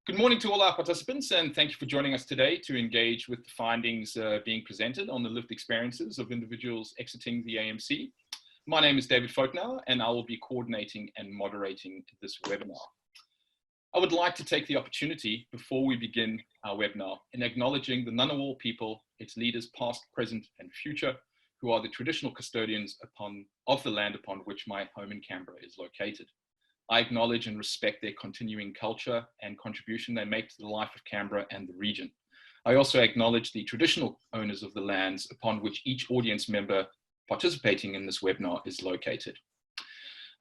Good morning to all our participants, and thank you for joining us today to engage with the findings being presented on the lived experiences of individuals exiting the AMC. My name is David Folknauer, and I will be coordinating and moderating this webinar. I would like to take the opportunity before we begin our webinar in acknowledging the Ngunnawal people, its leaders past, present, and future, who are the traditional custodians of the land upon which my home in Canberra is located. I acknowledge and respect their continuing culture and contribution they make to the life of Canberra and the region. I also acknowledge the traditional owners of the lands upon which each audience member participating in this webinar is located.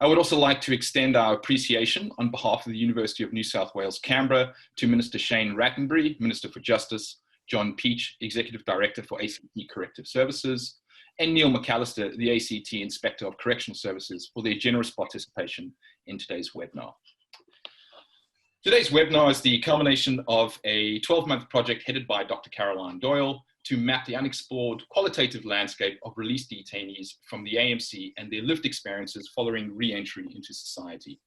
I would also like to extend our appreciation on behalf of the University of New South Wales, Canberra, to Minister Shane Rattenbury, Minister for Justice, John Peach, Executive Director for ACT Corrective Services, and Neil McAllister, the ACT Inspector of Correctional Services, for their generous participation in today's webinar. Today's webinar is the culmination of a 12-month project headed by Dr. Caroline Doyle to map the unexplored qualitative landscape of released detainees from the AMC and their lived experiences following re-entry into society.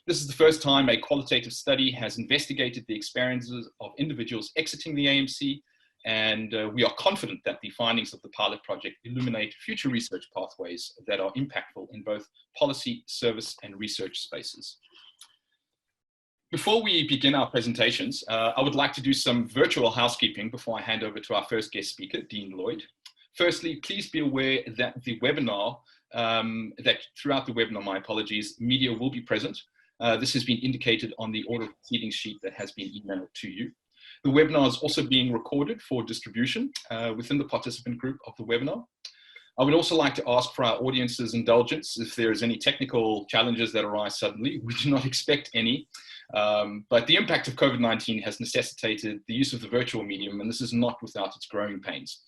This is the first time a qualitative study has investigated the experiences of individuals exiting the AMC, and we are confident that the findings of the pilot project illuminate future research pathways that are impactful in both policy, service, and research spaces. Before we begin our presentations, I would like to do some virtual housekeeping before I hand over to our first guest speaker, Dean Lloyd. Firstly, please be aware that the webinar, throughout the webinar, my apologies, media will be present. This has been indicated on the order of proceedings sheet that has been emailed to you. The webinar is also being recorded for distribution within the participant group of the webinar. I would also like to ask for our audience's indulgence if there is any technical challenges that arise suddenly. We do not expect any, but the impact of COVID-19 has necessitated the use of the virtual medium, and this is not without its growing pains.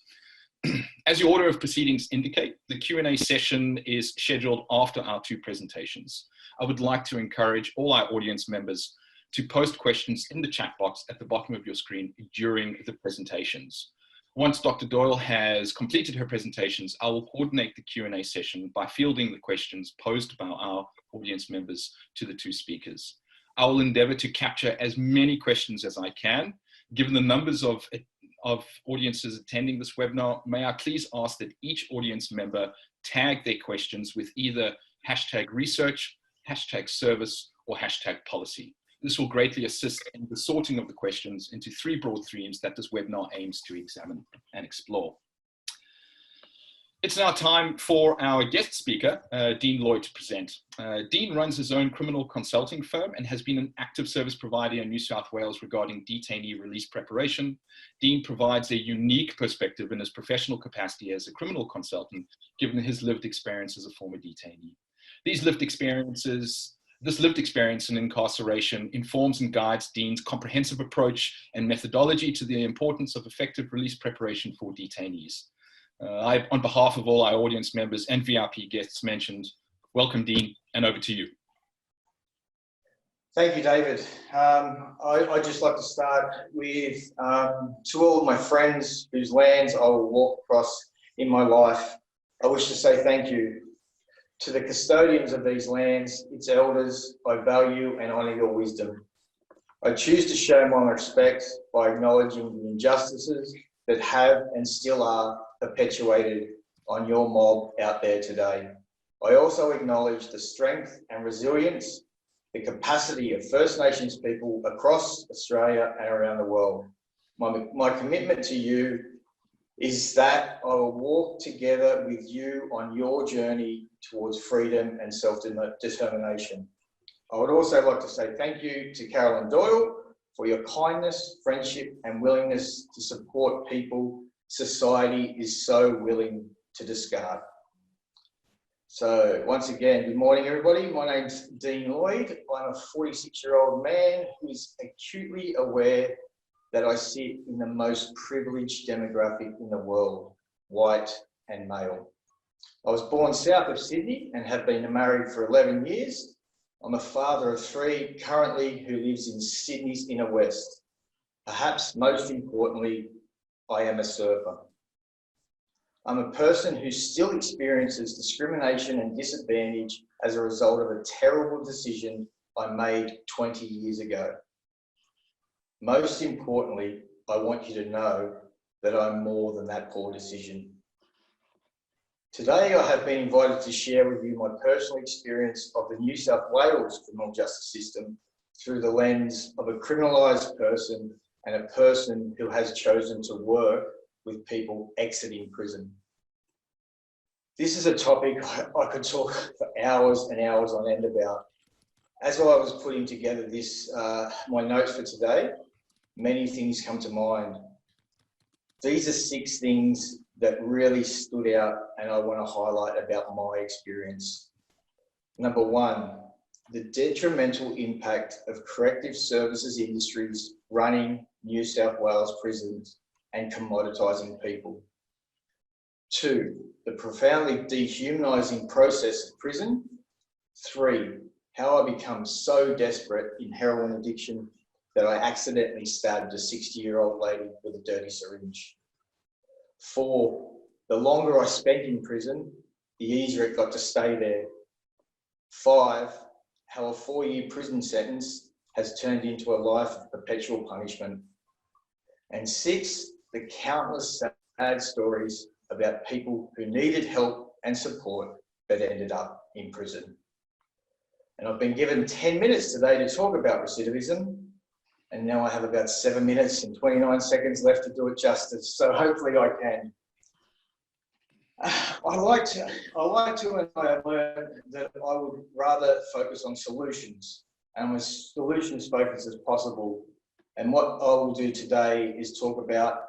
As your order of proceedings indicate, the Q&A session is scheduled after our two presentations. I would like to encourage all our audience members to post questions in the chat box at the bottom of your screen during the presentations. Once Dr. Doyle has completed her presentations, I will coordinate the Q&A session by fielding the questions posed by our audience members to the two speakers. I will endeavor to capture as many questions as I can. Given the numbers of audiences attending this webinar, may I please ask that each audience member tag their questions with either #research, #service, or #policy. This will greatly assist in the sorting of the questions into three broad themes that this webinar aims to examine and explore. It's now time for our guest speaker, Dean Lloyd, to present. Dean runs his own criminal consulting firm and has been an active service provider in New South Wales regarding detainee release preparation. Dean provides a unique perspective in his professional capacity as a criminal consultant, given his lived experience as a former detainee. This lived experience in incarceration informs and guides Dean's comprehensive approach and methodology to the importance of effective release preparation for detainees. On behalf of all our audience members and VIP guests mentioned, welcome Dean, and over to you. Thank you, David. I'd just like to start with, to all of my friends whose lands I will walk across in my life, I wish to say thank you. To the custodians of these lands, its elders, I value and honour your wisdom. I choose to show my respect by acknowledging the injustices that have and still are perpetuated on your mob out there today. I also acknowledge the strength and resilience, the capacity of First Nations people across Australia and around the world. My commitment to you is that I will walk together with you on your journey towards freedom and self-determination. I would also like to say thank you to Caroline Doyle for your kindness, friendship, and willingness to support people society is so willing to discard. So once again, good morning, everybody. My name's Dean Lloyd. I'm a 46-year-old man who is acutely aware that I sit in the most privileged demographic in the world, white and male. I was born south of Sydney and have been married for 11 years. I'm a father of 3 currently who lives in Sydney's inner west. Perhaps most importantly, I am a surfer. I'm a person who still experiences discrimination and disadvantage as a result of a terrible decision I made 20 years ago. Most importantly, I want you to know that I'm more than that poor decision. Today, I have been invited to share with you my personal experience of the New South Wales criminal justice system through the lens of a criminalised person and a person who has chosen to work with people exiting prison. This is a topic I could talk for hours and hours on end about. As I was putting together this, my notes for today, many things come to mind. These are 6 things that really stood out and I want to highlight about my experience. Number 1, the detrimental impact of corrective services industries running New South Wales prisons and commoditising people. 2, the profoundly dehumanising process of prison. 3, how I become so desperate in heroin addiction that I accidentally stabbed a 60-year-old lady with a dirty syringe. 4, the longer I spent in prison, the easier it got to stay there. 5, how a 4-year prison sentence has turned into a life of perpetual punishment. And 6, the countless sad stories about people who needed help and support but ended up in prison. And I've been given 10 minutes today to talk about recidivism, and now I have about 7 minutes and 29 seconds left to do it justice, so hopefully I can. I like to, and I have learned that I would rather focus on solutions, and as solutions focused as possible. And what I will do today is talk about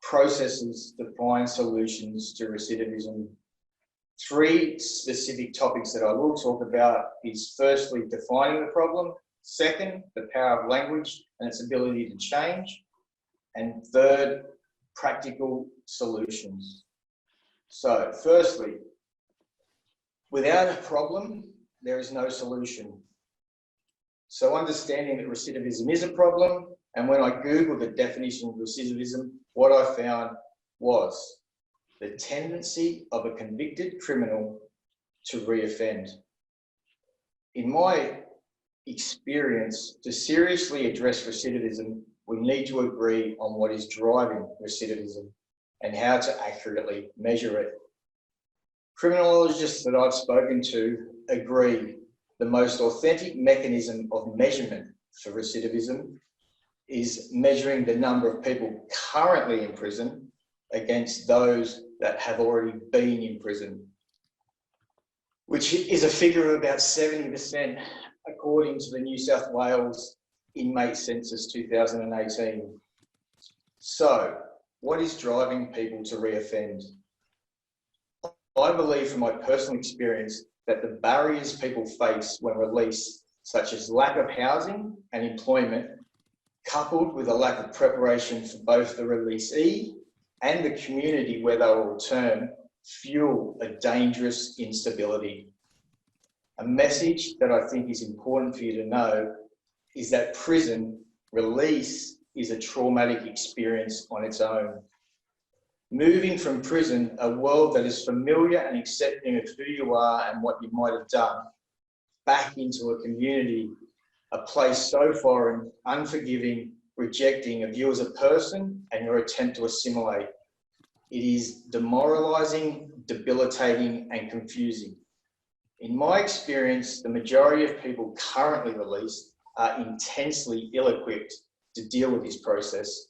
processes to find solutions to recidivism. 3 specific topics that I will talk about is firstly, defining the problem. 2nd, the power of language and its ability to change. And 3rd, practical solutions. So firstly, without a problem, there is no solution. So understanding that recidivism is a problem, and when I Googled the definition of recidivism, what I found was the tendency of a convicted criminal to reoffend. In my experience, to seriously address recidivism, we need to agree on what is driving recidivism and how to accurately measure it. Criminologists that I've spoken to agree the most authentic mechanism of measurement for recidivism is measuring the number of people currently in prison against those that have already been in prison, which is a figure of about 70% according to the New South Wales Inmate Census 2018. So, what is driving people to reoffend? I believe from my personal experience that the barriers people face when released, such as lack of housing and employment, coupled with a lack of preparation for both the releasee and the community where they will return, fuel a dangerous instability. A message that I think is important for you to know is that prison release is a traumatic experience on its own. Moving from prison, a world that is familiar and accepting of who you are and what you might have done, back into a community, a place so foreign, unforgiving, rejecting of you as a person and your attempt to assimilate. It is demoralising, debilitating, and confusing. In my experience, the majority of people currently released are intensely ill-equipped to deal with this process.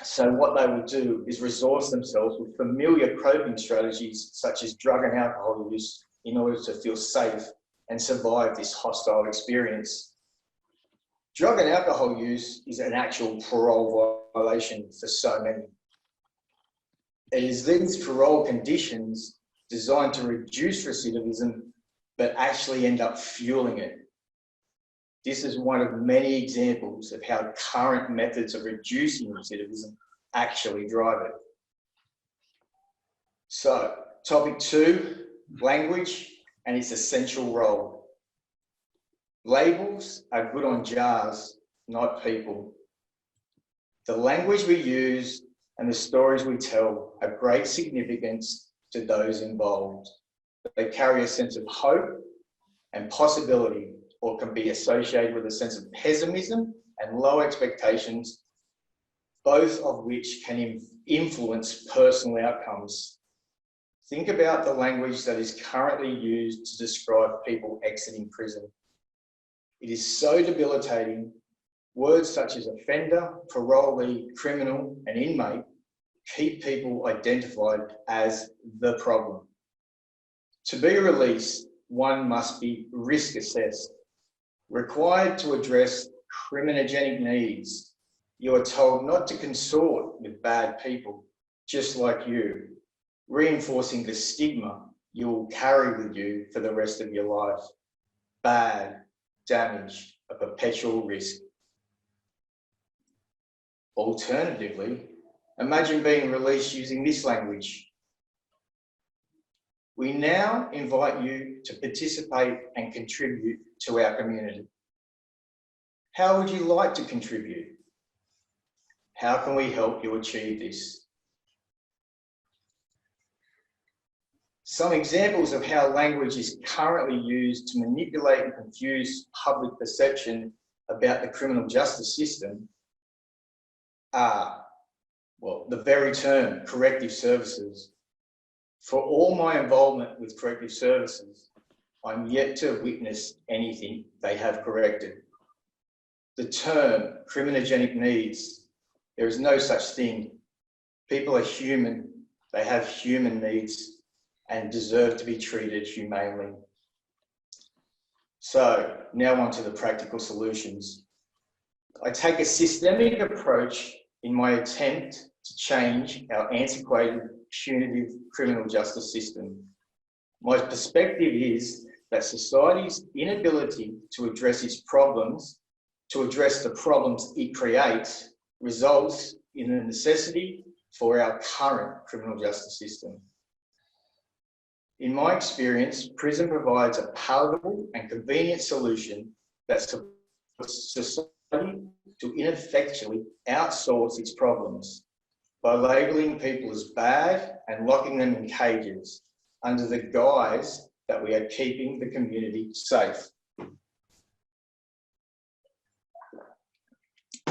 So what they will do is resource themselves with familiar coping strategies such as drug and alcohol use in order to feel safe and survive this hostile experience. Drug and alcohol use is an actual parole violation for so many. It is these parole conditions designed to reduce recidivism, but actually end up fueling it. This is one of many examples of how current methods of reducing recidivism actually drive it. So, topic 2, language and its essential role. Labels are good on jars, not people. The language we use and the stories we tell have great significance to those involved. They carry a sense of hope and possibility or can be associated with a sense of pessimism and low expectations, both of which can influence personal outcomes. Think about the language that is currently used to describe people exiting prison. It is so debilitating. Words such as offender, parolee, criminal, and inmate keep people identified as the problem. To be released, one must be risk assessed, required to address criminogenic needs. You are told not to consort with bad people, just like you, reinforcing the stigma you will carry with you for the rest of your life. Bad, damaged, a perpetual risk. Alternatively, imagine being released using this language. We now invite you to participate and contribute to our community. How would you like to contribute? How can we help you achieve this? Some examples of how language is currently used to manipulate and confuse public perception about the criminal justice system are, well, the very term corrective services. For all my involvement with corrective services, I'm yet to witness anything they have corrected. The term criminogenic needs, there is no such thing. People are human, they have human needs and deserve to be treated humanely. So now on to the practical solutions. I take a systemic approach in my attempt to change our antiquated, punitive criminal justice system. My perspective is that society's inability to address its problems, to address the problems it creates, results in the necessity for our current criminal justice system. In my experience, prison provides a palatable and convenient solution that supports society to ineffectually outsource its problems by labelling people as bad and locking them in cages under the guise that we are keeping the community safe.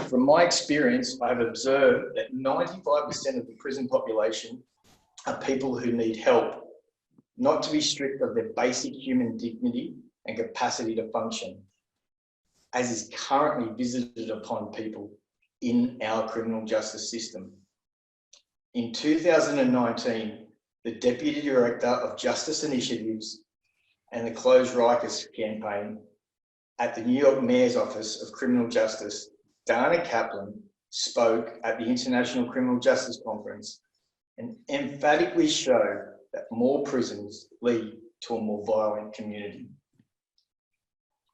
From my experience, I have observed that 95% of the prison population are people who need help, not to be stripped of their basic human dignity and capacity to function, as is currently visited upon people in our criminal justice system. In 2019, the Deputy Director of Justice Initiatives and the Close Rikers campaign at the New York Mayor's Office of Criminal Justice, Dana Kaplan, spoke at the International Criminal Justice Conference and emphatically showed that more prisons lead to a more violent community.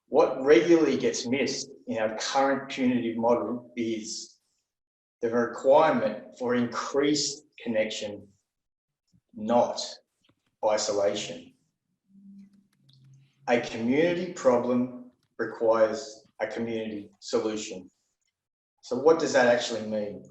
What regularly gets missed in our current punitive model is the requirement for increased connection, not isolation. A community problem requires a community solution. So what does that actually mean?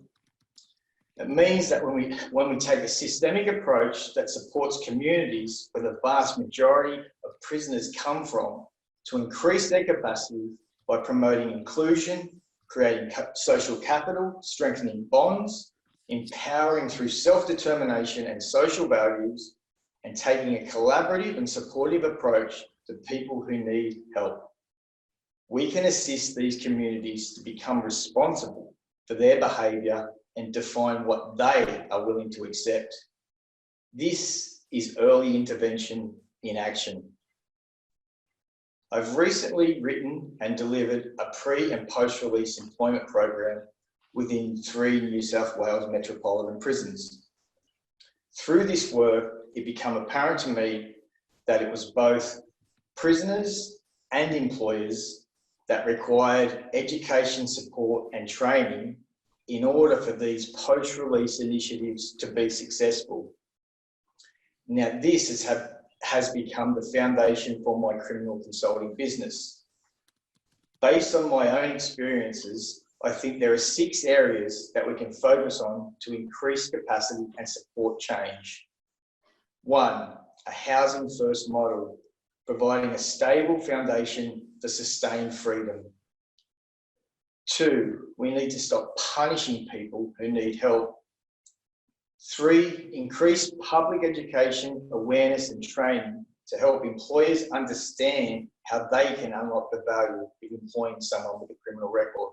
It means that when we take a systemic approach that supports communities where the vast majority of prisoners come from to increase their capacity by promoting inclusion, creating social capital, strengthening bonds, empowering through self-determination and social values, and taking a collaborative and supportive approach to people who need help. We can assist these communities to become responsible for their behaviour and define what they are willing to accept. This is early intervention in action. I've recently written and delivered a pre- and post-release employment program within 3 New South Wales metropolitan prisons. Through this work, it became apparent to me that it was both prisoners and employers that required education, support and training in order for these post-release initiatives to be successful. Now, this has become the foundation for my criminal consulting business. Based on my own experiences, I think there are 6 areas that we can focus on to increase capacity and support change. 1, a housing first model, providing a stable foundation for sustained freedom. 2, we need to stop punishing people who need help. 3, increase public education, awareness and training to help employers understand how they can unlock the value of employing someone with a criminal record.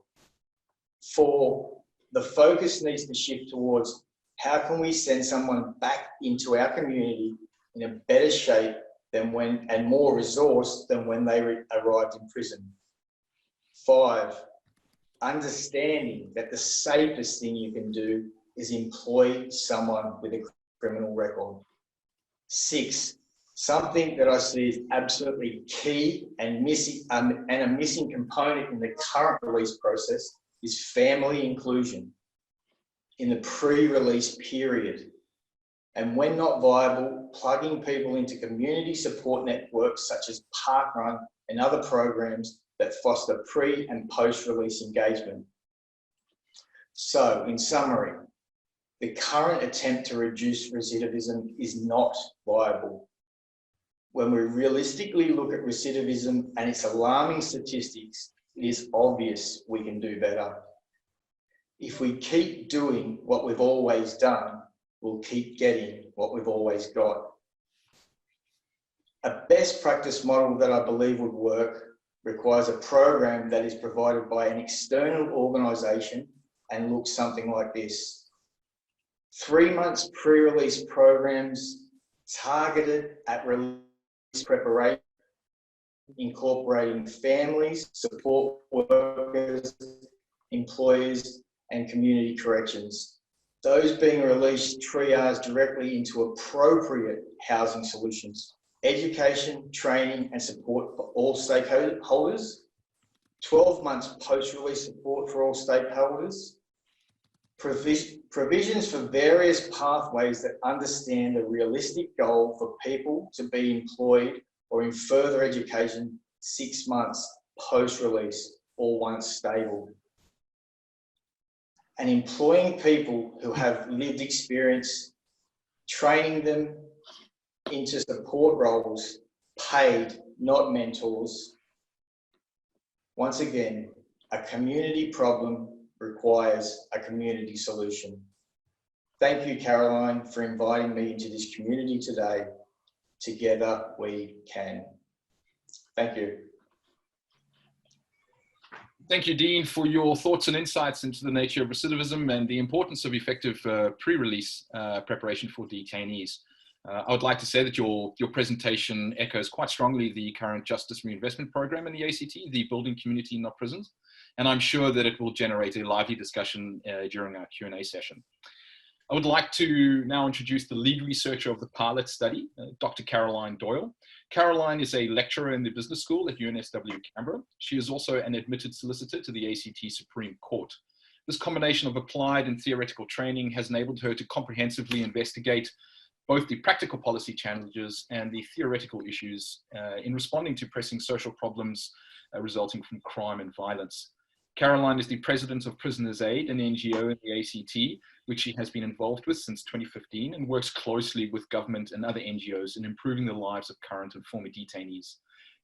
4, the focus needs to shift towards how can we send someone back into our community in a better shape than when, and more resourced than when they arrived in prison. 5, understanding that the safest thing you can do is employ someone with a criminal record. 6, something that I see as absolutely key and missing, and a missing component in the current release process is family inclusion in the pre-release period. And when not viable, plugging people into community support networks such as Parkrun and other programs that foster pre- and post-release engagement. So, in summary, the current attempt to reduce recidivism is not viable. When we realistically look at recidivism and its alarming statistics, it is obvious we can do better. If we keep doing what we've always done, we'll keep getting what we've always got. A best practice model that I believe would work requires a program that is provided by an external organisation and looks something like this. 3 months pre-release programs targeted at release preparation, incorporating families, support workers, employers, and community corrections. Those being released triage directly into appropriate housing solutions, education, training, and support for all stakeholders, 12 months post-release support for all stakeholders, provisions for various pathways that understand a realistic goal for people to be employed or in further education 6 months post-release or once stable. And employing people who have lived experience, training them into support roles, paid, not mentors. Once again, a community problem requires a community solution. Thank you, Caroline, for inviting me into this community today. Together we can. Thank you. Thank you, Dean, for your thoughts and insights into the nature of recidivism and the importance of effective pre-release preparation for detainees. I would like to say that your presentation echoes quite strongly the current Justice Reinvestment Program in the ACT, the Building Community, Not Prisons, and I'm sure that it will generate a lively discussion during our Q&A session. I would like to now introduce the lead researcher of the pilot study, Dr. Caroline Doyle. Caroline is a lecturer in the business school at UNSW Canberra. She is also an admitted solicitor to the ACT Supreme Court. This combination of applied and theoretical training has enabled her to comprehensively investigate both the practical policy challenges and the theoretical issues in responding to pressing social problems resulting from crime and violence. Caroline is the president of Prisoners Aid, an NGO in the ACT, which she has been involved with since 2015 and works closely with government and other NGOs in improving the lives of current and former detainees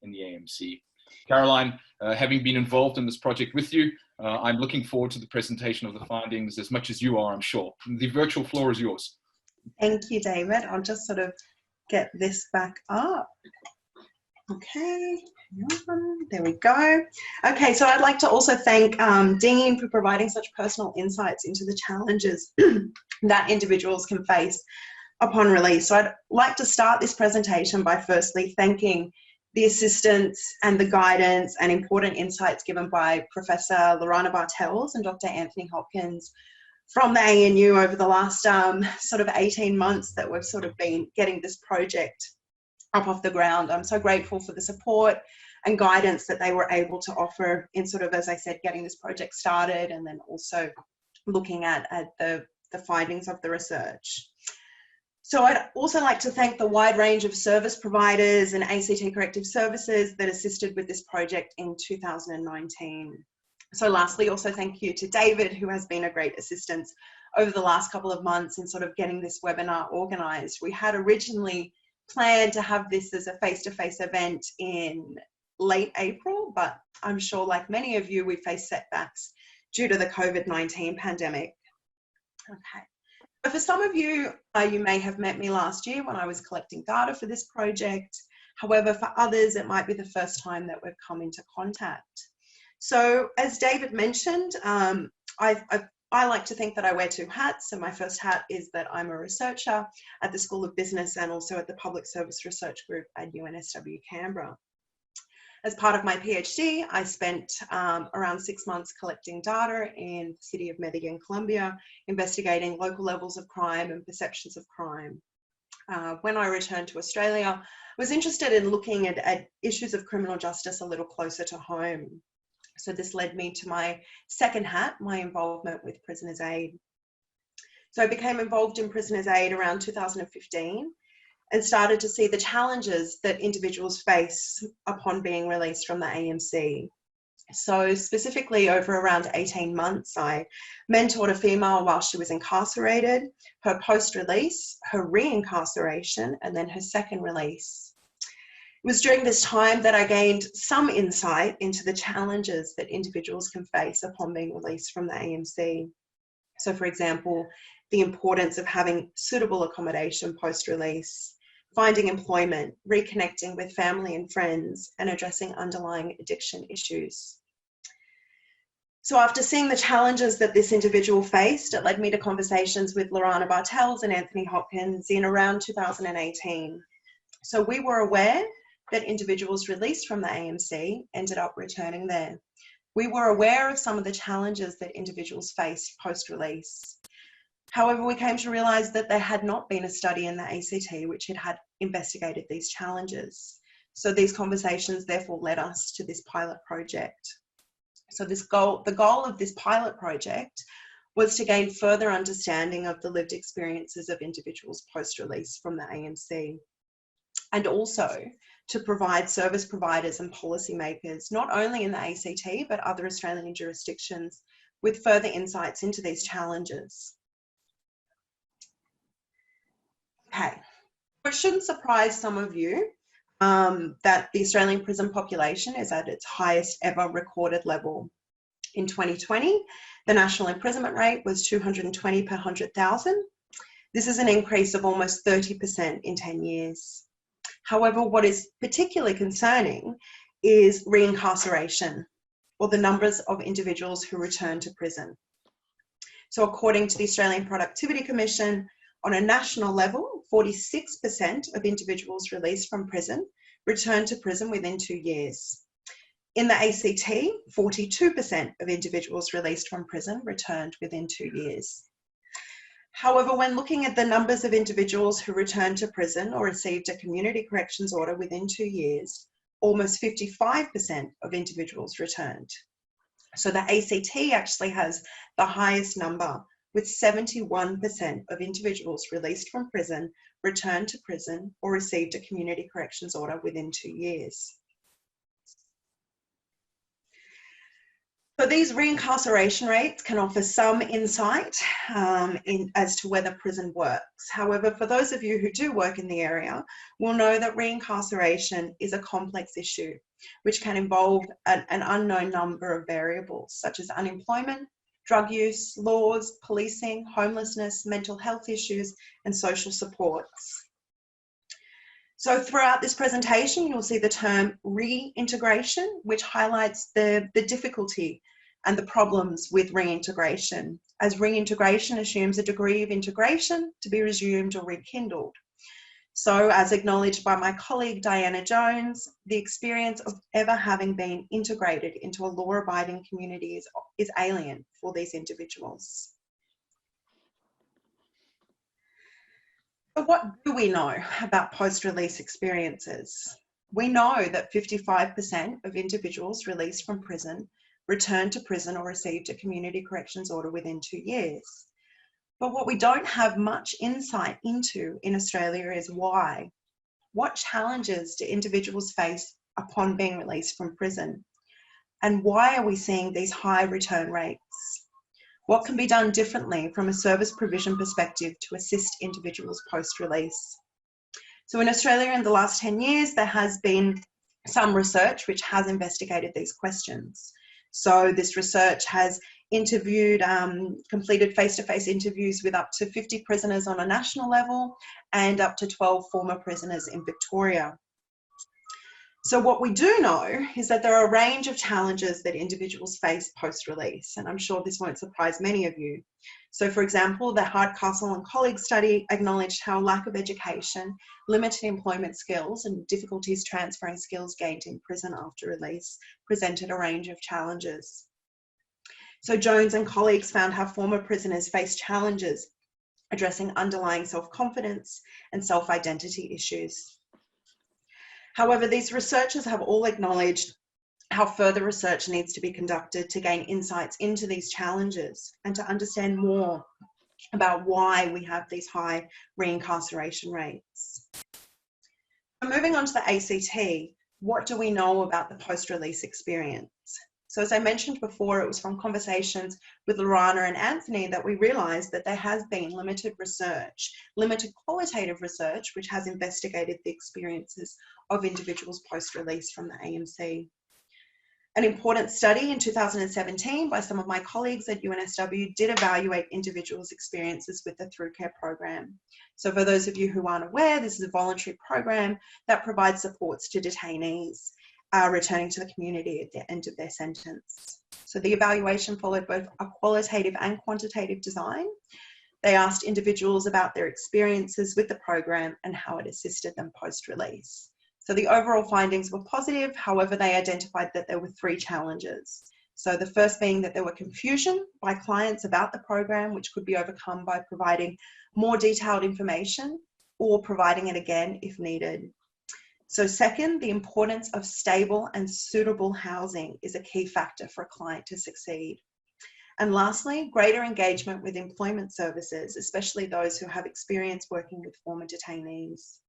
in the AMC. Caroline, having been involved in this project with you, I'm looking forward to the presentation of the findings as much as you are, I'm sure. The virtual floor is yours. Thank you, David. I'll just sort of get this back up. Okay, there we go. Okay, so I'd like to also thank Dean for providing such personal insights into the challenges that individuals can face upon release. So I'd like to start this presentation by firstly thanking the assistance and the guidance and important insights given by Professor Lorana Bartels and Dr. Anthony Hopkins from the ANU over the last sort of 18 months that we've sort of been getting this project up off the ground. I'm so grateful for the support and guidance that they were able to offer in sort of, as I said, getting this project started and then also looking at the findings of the research. So I'd also like to thank the wide range of service providers and ACT Corrective Services that assisted with this project in 2019. So lastly, also thank you to David, who has been a great assistance over the last couple of months in sort of getting this webinar organised. We had originally planned to have this as a face-to-face event in late April, but I'm sure like many of you, we face setbacks due to the COVID-19 pandemic. Okay. But for some of you, you may have met me last year when I was collecting data for this project. However, for others, it might be the first time that we've come into contact. So as David mentioned, I like to think that I wear two hats. So my first hat is that I'm a researcher at the School of Business and also at the Public Service Research Group at UNSW Canberra. As part of my PhD, I spent around 6 months collecting data in the city of Medellin, Colombia, investigating local levels of crime and perceptions of crime. When I returned to Australia, I was interested in looking at issues of criminal justice a little closer to home. So this led me to my second hat, my involvement with Prisoners Aid. So I became involved in Prisoners Aid around 2015 and started to see the challenges that individuals face upon being released from the AMC. So specifically over around 18 months, I mentored a female while she was incarcerated, her post-release, her re-incarceration, and then her second release. It was during this time that I gained some insight into the challenges that individuals can face upon being released from the AMC. So for example, the importance of having suitable accommodation post-release, finding employment, reconnecting with family and friends, and addressing underlying addiction issues. So after seeing the challenges that this individual faced, it led me to conversations with Lorana Bartels and Anthony Hopkins in around 2018. So we were aware that individuals released from the AMC ended up returning there. We were aware of some of the challenges that individuals faced post-release. However, we came to realise that there had not been a study in the ACT which had investigated these challenges. So these conversations therefore led us to this pilot project. So the goal of this pilot project was to gain further understanding of the lived experiences of individuals post-release from the AMC, and also to provide service providers and policymakers, not only in the ACT, but other Australian jurisdictions, with further insights into these challenges. Okay, it shouldn't surprise some of you that the Australian prison population is at its highest ever recorded level. In 2020, the national imprisonment rate was 220 per 100,000. This is an increase of almost 30% in 10 years. However, what is particularly concerning is reincarceration, or the numbers of individuals who return to prison. So according to the Australian Productivity Commission, on a national level, 46% of individuals released from prison return to prison within 2 years. In the ACT, 42% of individuals released from prison returned within 2 years. However, when looking at the numbers of individuals who returned to prison or received a community corrections order within 2 years, almost 55% of individuals returned. So the ACT actually has the highest number, with 71% of individuals released from prison returned to prison or received a community corrections order within 2 years. So these reincarceration rates can offer some insight as to whether prison works. However, for those of you who do work in the area will know that reincarceration is a complex issue, which can involve an unknown number of variables, such as unemployment, drug use, laws, policing, homelessness, mental health issues, and social supports. So throughout this presentation, you'll see the term reintegration, which highlights the difficulty and the problems with reintegration, as reintegration assumes a degree of integration to be resumed or rekindled. So as acknowledged by my colleague Diana Jones, the experience of ever having been integrated into a law-abiding community is alien for these individuals. So what do we know about post-release experiences? We know that 55% of individuals released from prison returned to prison or received a community corrections order within 2 years. But what we don't have much insight into in Australia is why. What challenges do individuals face upon being released from prison? And why are we seeing these high return rates? What can be done differently from a service provision perspective to assist individuals post-release? So in Australia in the last 10 years, there has been some research which has investigated these questions. So this research has interviewed, completed face-to-face interviews with up to 50 prisoners on a national level and up to 12 former prisoners in Victoria. So what we do know is that there are a range of challenges that individuals face post-release, and I'm sure this won't surprise many of you. So for example, the Hardcastle and colleagues study acknowledged how lack of education, limited employment skills, and difficulties transferring skills gained in prison after release presented a range of challenges. So Jones and colleagues found how former prisoners face challenges addressing underlying self-confidence and self-identity issues. However, these researchers have all acknowledged how further research needs to be conducted to gain insights into these challenges and to understand more about why we have these high reincarceration rates. Moving on to the ACT, what do we know about the post-release experience? So as I mentioned before, it was from conversations with Lorana and Anthony that we realised that there has been limited research, limited qualitative research, which has investigated the experiences of individuals post-release from the AMC. An important study in 2017 by some of my colleagues at UNSW did evaluate individuals' experiences with the Through Care program. So for those of you who aren't aware, this is a voluntary program that provides supports to detainees returning to the community at the end of their sentence. So the evaluation followed both a qualitative and quantitative design. They asked individuals about their experiences with the program and how it assisted them post-release. So the overall findings were positive, however, they identified that there were 3 challenges. So the first being that there were confusion by clients about the program, which could be overcome by providing more detailed information or providing it again if needed. So second, the importance of stable and suitable housing is a key factor for a client to succeed. And lastly, greater engagement with employment services, especially those who have experience working with former detainees.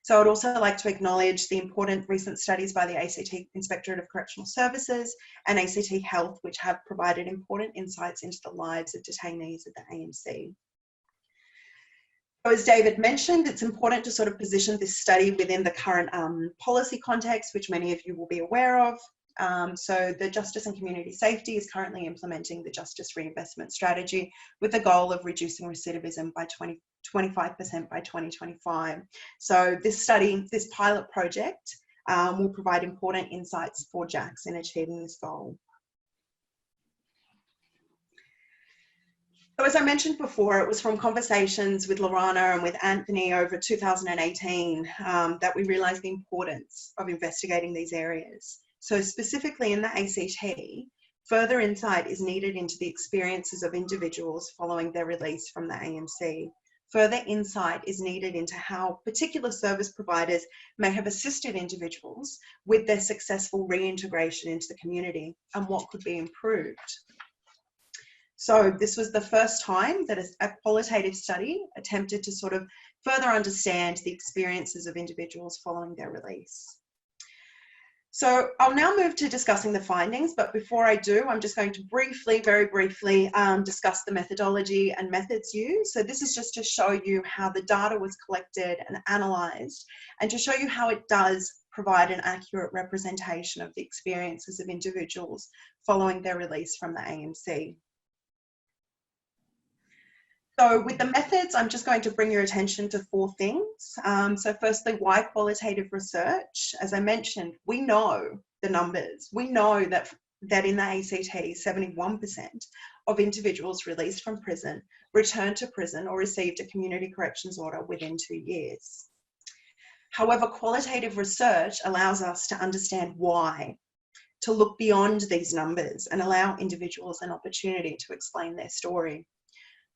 So I'd also like to acknowledge the important recent studies by the ACT Inspectorate of Correctional Services and ACT Health, which have provided important insights into the lives of detainees at the AMC. So as David mentioned, it's important to sort of position this study within the current policy context, which many of you will be aware of. So the Justice and Community Safety is currently implementing the Justice Reinvestment Strategy with the goal of reducing recidivism by 25% by 2025. So this study, this pilot project will provide important insights for JACs in achieving this goal. So as I mentioned before, it was from conversations with Lorana and with Anthony over 2018 that we realised the importance of investigating these areas. So specifically in the ACT, further insight is needed into the experiences of individuals following their release from the AMC. Further insight is needed into how particular service providers may have assisted individuals with their successful reintegration into the community and what could be improved. So this was the first time that a qualitative study attempted to sort of further understand the experiences of individuals following their release. So I'll now move to discussing the findings, but before I do, I'm just going to briefly, very briefly, discuss the methodology and methods used. So this is just to show you how the data was collected and analysed, and to show you how it does provide an accurate representation of the experiences of individuals following their release from the AMC. So with the methods, I'm just going to bring your attention to 4 things. So firstly, why qualitative research? As I mentioned, we know the numbers. We know that in the ACT, 71% of individuals released from prison returned to prison or received a community corrections order within 2 years. However, qualitative research allows us to understand why, to look beyond these numbers and allow individuals an opportunity to explain their story.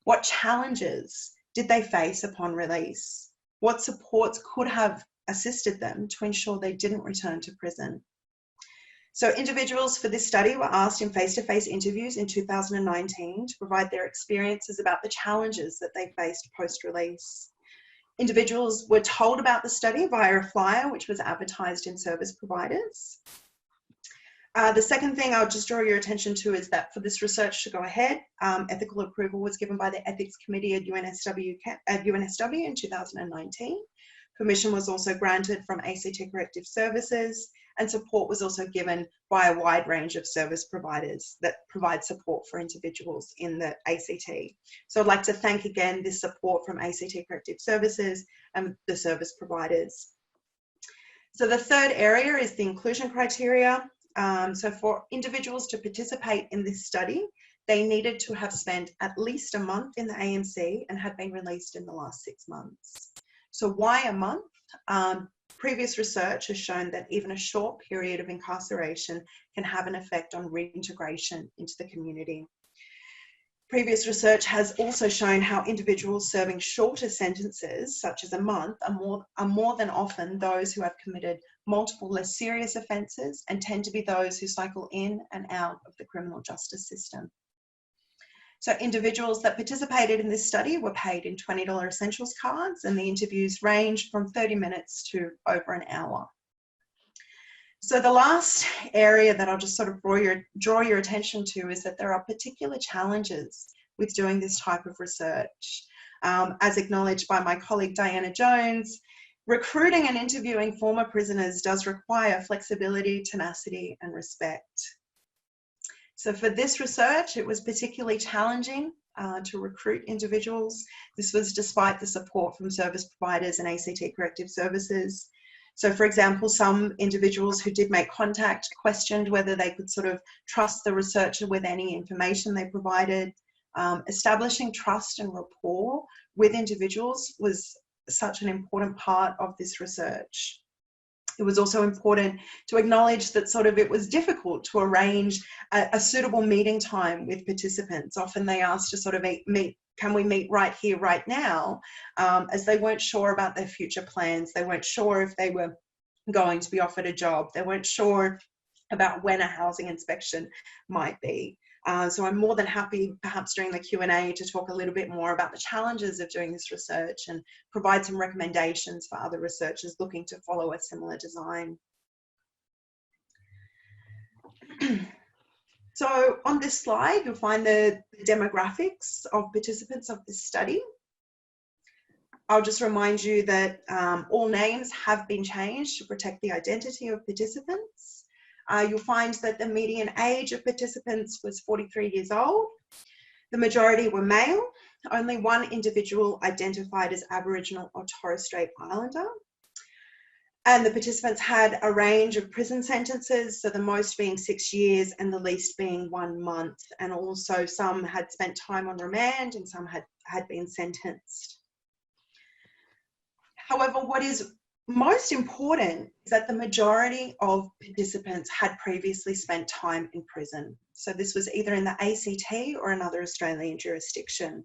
What challenges did they face upon release? What supports could have assisted them to ensure they didn't return to prison? So individuals for this study were asked in face-to-face interviews in 2019 to provide their experiences about the challenges that they faced post-release. Individuals were told about the study via a flyer which was advertised in service providers. The second thing I'll just draw your attention to is that for this research to go ahead, ethical approval was given by the Ethics Committee at UNSW in 2019, Permission was also granted from ACT Corrective Services, and support was also given by a wide range of service providers that provide support for individuals in the ACT. So I'd like to thank again this support from ACT Corrective Services and the service providers. So the third area is the inclusion criteria. So for individuals to participate in this study, they needed to have spent at least a month in the AMC and had been released in the last 6 months. So why a month? Previous research has shown that even a short period of incarceration can have an effect on reintegration into the community. Previous research has also shown how individuals serving shorter sentences, such as a month, are more than often those who have committed multiple less serious offences and tend to be those who cycle in and out of the criminal justice system. So individuals that participated in this study were paid in $20 essentials cards, and the interviews ranged from 30 minutes to over an hour. So the last area that I'll just sort of draw your attention to is that there are particular challenges with doing this type of research. As acknowledged by my colleague Diana Jones, recruiting and interviewing former prisoners does require flexibility, tenacity, and respect. So for this research, it was particularly challenging to recruit individuals. This was despite the support from service providers and ACT Corrective Services. So for example, some individuals who did make contact questioned whether they could sort of trust the researcher with any information they provided. Establishing trust and rapport with individuals was such an important part of this research. It was also important to acknowledge that sort of it was difficult to arrange a suitable meeting time with participants. Often they asked to sort of meet, can we meet right here, right now? As they weren't sure about their future plans. They weren't sure if they were going to be offered a job. They weren't sure about when a housing inspection might be. So I'm more than happy, perhaps during the Q&A, to talk a little bit more about the challenges of doing this research and provide some recommendations for other researchers looking to follow a similar design. So on this slide, you'll find the demographics of participants of this study. I'll just remind you that all names have been changed to protect the identity of participants. You'll find that the median age of participants was 43 years old. The majority were male. Only one individual identified as Aboriginal or Torres Strait Islander. And the participants had a range of prison sentences, so the most being 6 years and the least being 1 month. And also some had spent time on remand and some had been sentenced. However, what is most important is that the majority of participants had previously spent time in prison. So this was either in the ACT or another Australian jurisdiction.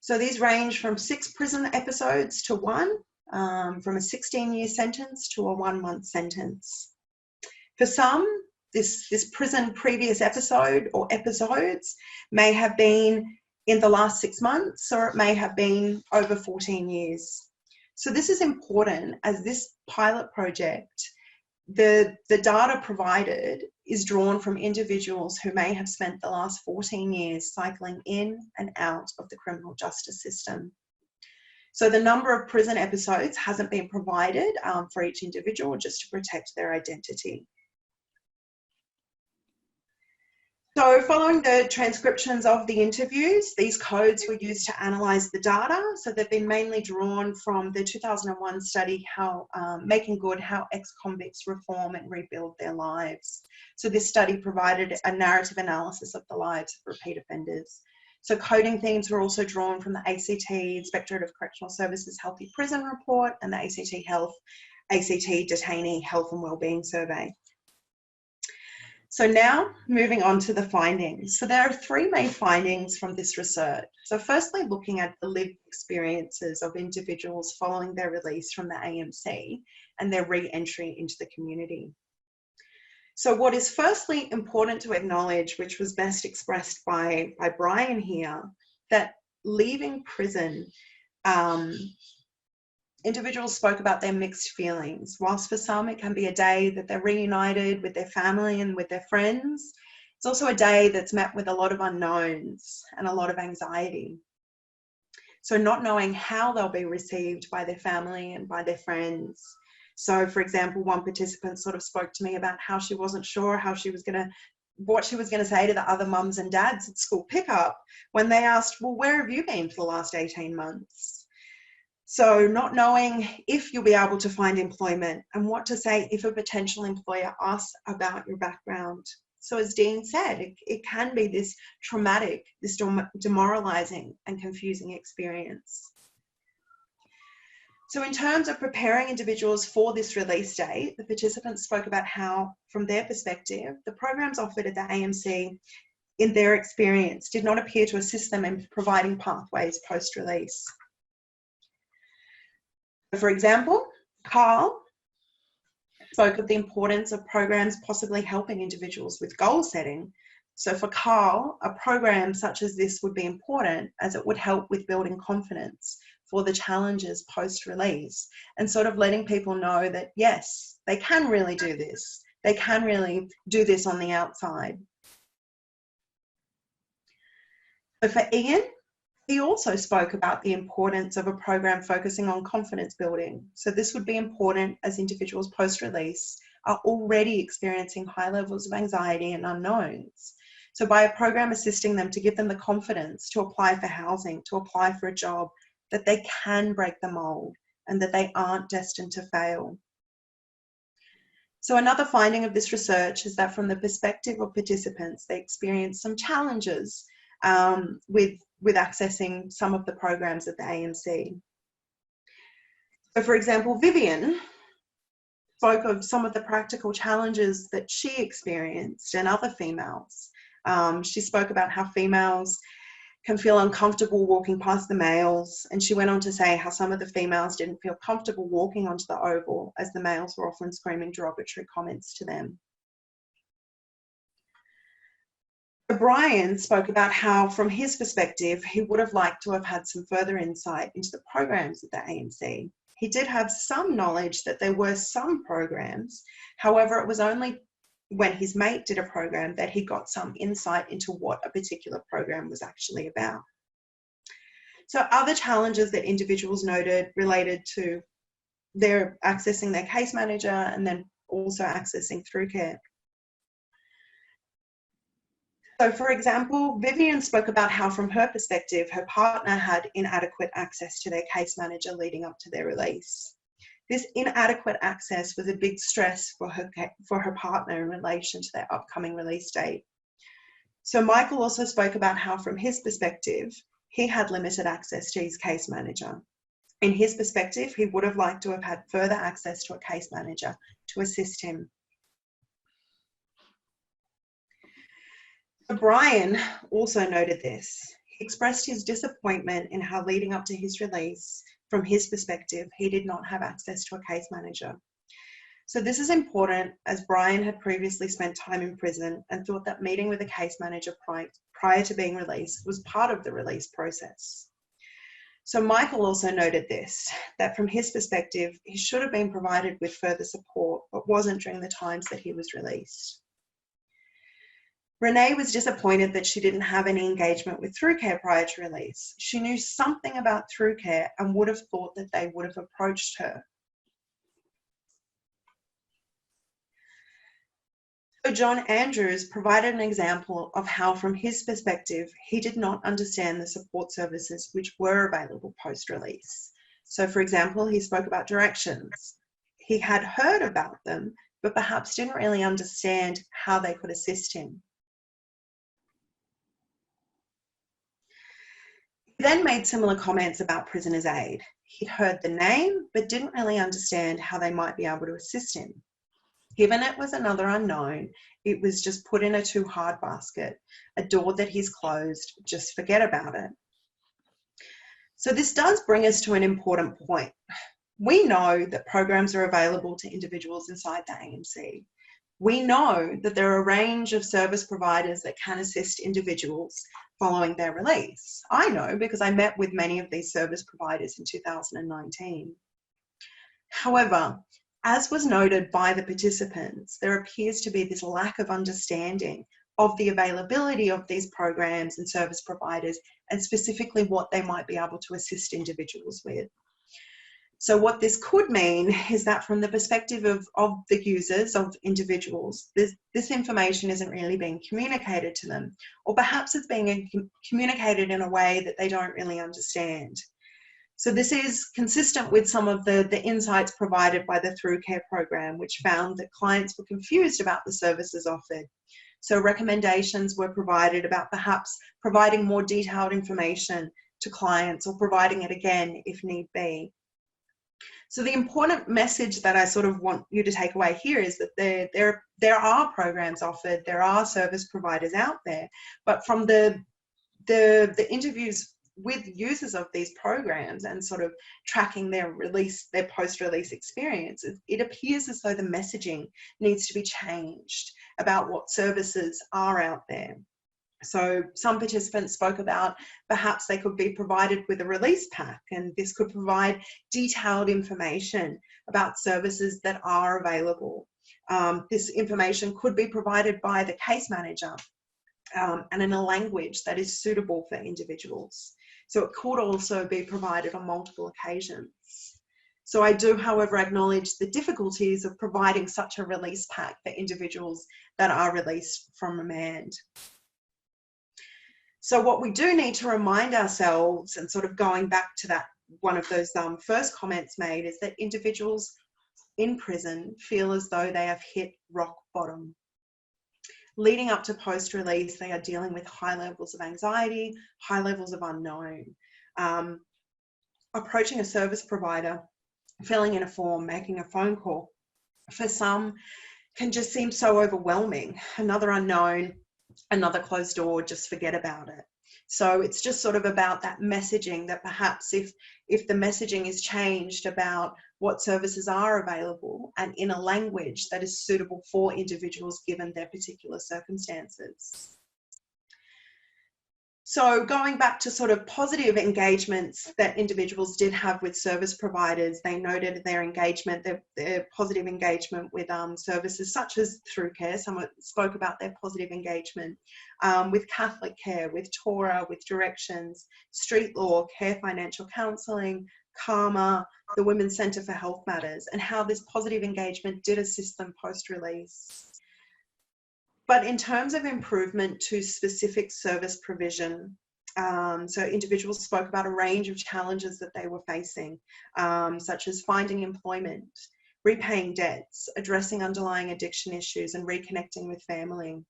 So these range from 6 prison episodes to 1, from a 16-year sentence to a 1-month sentence. For some, this prison previous episode or episodes may have been in the last 6 months, or it may have been over 14 years. So this is important, as this pilot project, the data provided is drawn from individuals who may have spent the last 14 years cycling in and out of the criminal justice system. So the number of prison episodes hasn't been provided for each individual, just to protect their identity. So following the transcriptions of the interviews, these codes were used to analyse the data. So they've been mainly drawn from the 2001 study, Making Good, How Ex-Convicts Reform and Rebuild Their Lives. So this study provided a narrative analysis of the lives of repeat offenders. So coding themes were also drawn from the ACT, Inspectorate of Correctional Services Healthy Prison Report, and the ACT Detainee Health and Wellbeing Survey. So now moving on to the findings. So there are 3 main findings from this research. So firstly, looking at the lived experiences of individuals following their release from the AMC and their re-entry into the community. So what is firstly important to acknowledge, which was best expressed by Brian here, that leaving prison, individuals spoke about their mixed feelings. Whilst for some it can be a day that they're reunited with their family and with their friends, it's also a day that's met with a lot of unknowns and a lot of anxiety. So not knowing how they'll be received by their family and by their friends. So for example, one participant sort of spoke to me about how she wasn't sure what she was going to say to the other mums and dads at school pickup when they asked, well, where have you been for the last 18 months? So not knowing if you'll be able to find employment and what to say if a potential employer asks about your background. So as Dean said, it can be this traumatic, this demoralizing and confusing experience. So in terms of preparing individuals for this release date, the participants spoke about how, from their perspective, the programs offered at the AMC, in their experience, did not appear to assist them in providing pathways post-release. For example, Carl spoke of the importance of programs possibly helping individuals with goal setting. So for Carl, a program such as this would be important as it would help with building confidence for the challenges post-release and sort of letting people know that, yes, they can really do this. They can really do this on the outside. So for Ian, he also spoke about the importance of a program focusing on confidence building. So this would be important as individuals post-release are already experiencing high levels of anxiety and unknowns. So by a program assisting them to give them the confidence to apply for housing, to apply for a job, that they can break the mold and that they aren't destined to fail. So another finding of this research is that from the perspective of participants, they experienced some challenges with accessing some of the programs at the AMC. So for example, Vivian spoke of some of the practical challenges that she experienced and other females. She spoke about how females can feel uncomfortable walking past the males, and she went on to say how some of the females didn't feel comfortable walking onto the oval as the males were often screaming derogatory comments to them. Brian spoke about how, from his perspective, he would have liked to have had some further insight into the programs at the AMC. He did have some knowledge that there were some programs, however, it was only when his mate did a program that he got some insight into what a particular program was actually about. So other challenges that individuals noted related to their accessing their case manager and then also accessing through care. So for example, Vivian spoke about how from her perspective, her partner had inadequate access to their case manager leading up to their release. This inadequate access was a big stress for her partner in relation to their upcoming release date. So Michael also spoke about how from his perspective, he had limited access to his case manager. In his perspective, he would have liked to have had further access to a case manager to assist him. Brian also noted this. He expressed his disappointment in how leading up to his release, from his perspective, he did not have access to a case manager. So this is important as Brian had previously spent time in prison and thought that meeting with a case manager prior to being released was part of the release process. So Michael also noted this, that from his perspective, he should have been provided with further support, but wasn't during the times that he was released. Renee was disappointed that she didn't have any engagement with Through Care prior to release. She knew something about Through Care and would have thought that they would have approached her. So John Andrews provided an example of how, from his perspective, he did not understand the support services which were available post-release. So for example, he spoke about directions. He had heard about them, but perhaps didn't really understand how they could assist him. He then made similar comments about Prisoner's Aid. He'd heard the name, but didn't really understand how they might be able to assist him. Given it was another unknown, it was just put in a too hard basket, a door that he's closed, just forget about it. So this does bring us to an important point. We know that programs are available to individuals inside the AMC. We know that there are a range of service providers that can assist individuals following their release. I know because I met with many of these service providers in 2019. However, as was noted by the participants, there appears to be this lack of understanding of the availability of these programs and service providers, and specifically what they might be able to assist individuals with. So what this could mean is that from the perspective of the users, of individuals, this information isn't really being communicated to them, or perhaps it's being communicated in a way that they don't really understand. So this is consistent with some of the insights provided by the Through Care program, which found that clients were confused about the services offered. So recommendations were provided about perhaps providing more detailed information to clients, or providing it again if need be. So the important message that I sort of want you to take away here is that there are programs offered, there are service providers out there, but from the interviews with users of these programs and sort of tracking their post-release experience, it appears as though the messaging needs to be changed about what services are out there. So some participants spoke about perhaps they could be provided with a release pack, and this could provide detailed information about services that are available. This information could be provided by the case manager and in a language that is suitable for individuals. So it could also be provided on multiple occasions. So I do, however, acknowledge the difficulties of providing such a release pack for individuals that are released from remand. So what we do need to remind ourselves, and sort of going back to that, one of those first comments made, is that individuals in prison feel as though they have hit rock bottom. Leading up to post-release, they are dealing with high levels of anxiety, high levels of unknown. Approaching a service provider, filling in a form, making a phone call, for some can just seem so overwhelming. Another unknown, another closed door, just forget about it. So it's just sort of about that messaging, that perhaps if the messaging is changed about what services are available and in a language that is suitable for individuals given their particular circumstances. So going back to sort of positive engagements that individuals did have with service providers, they noted their engagement, their positive engagement with services such as Through Care. Someone spoke about their positive engagement with Catholic Care, with Torah, with Directions, Street Law, Care Financial Counselling, Karma, the Women's Centre for Health Matters, and how this positive engagement did assist them post-release. But in terms of improvement to specific service provision, so individuals spoke about a range of challenges that they were facing, such as finding employment, repaying debts, addressing underlying addiction issues, and reconnecting with family.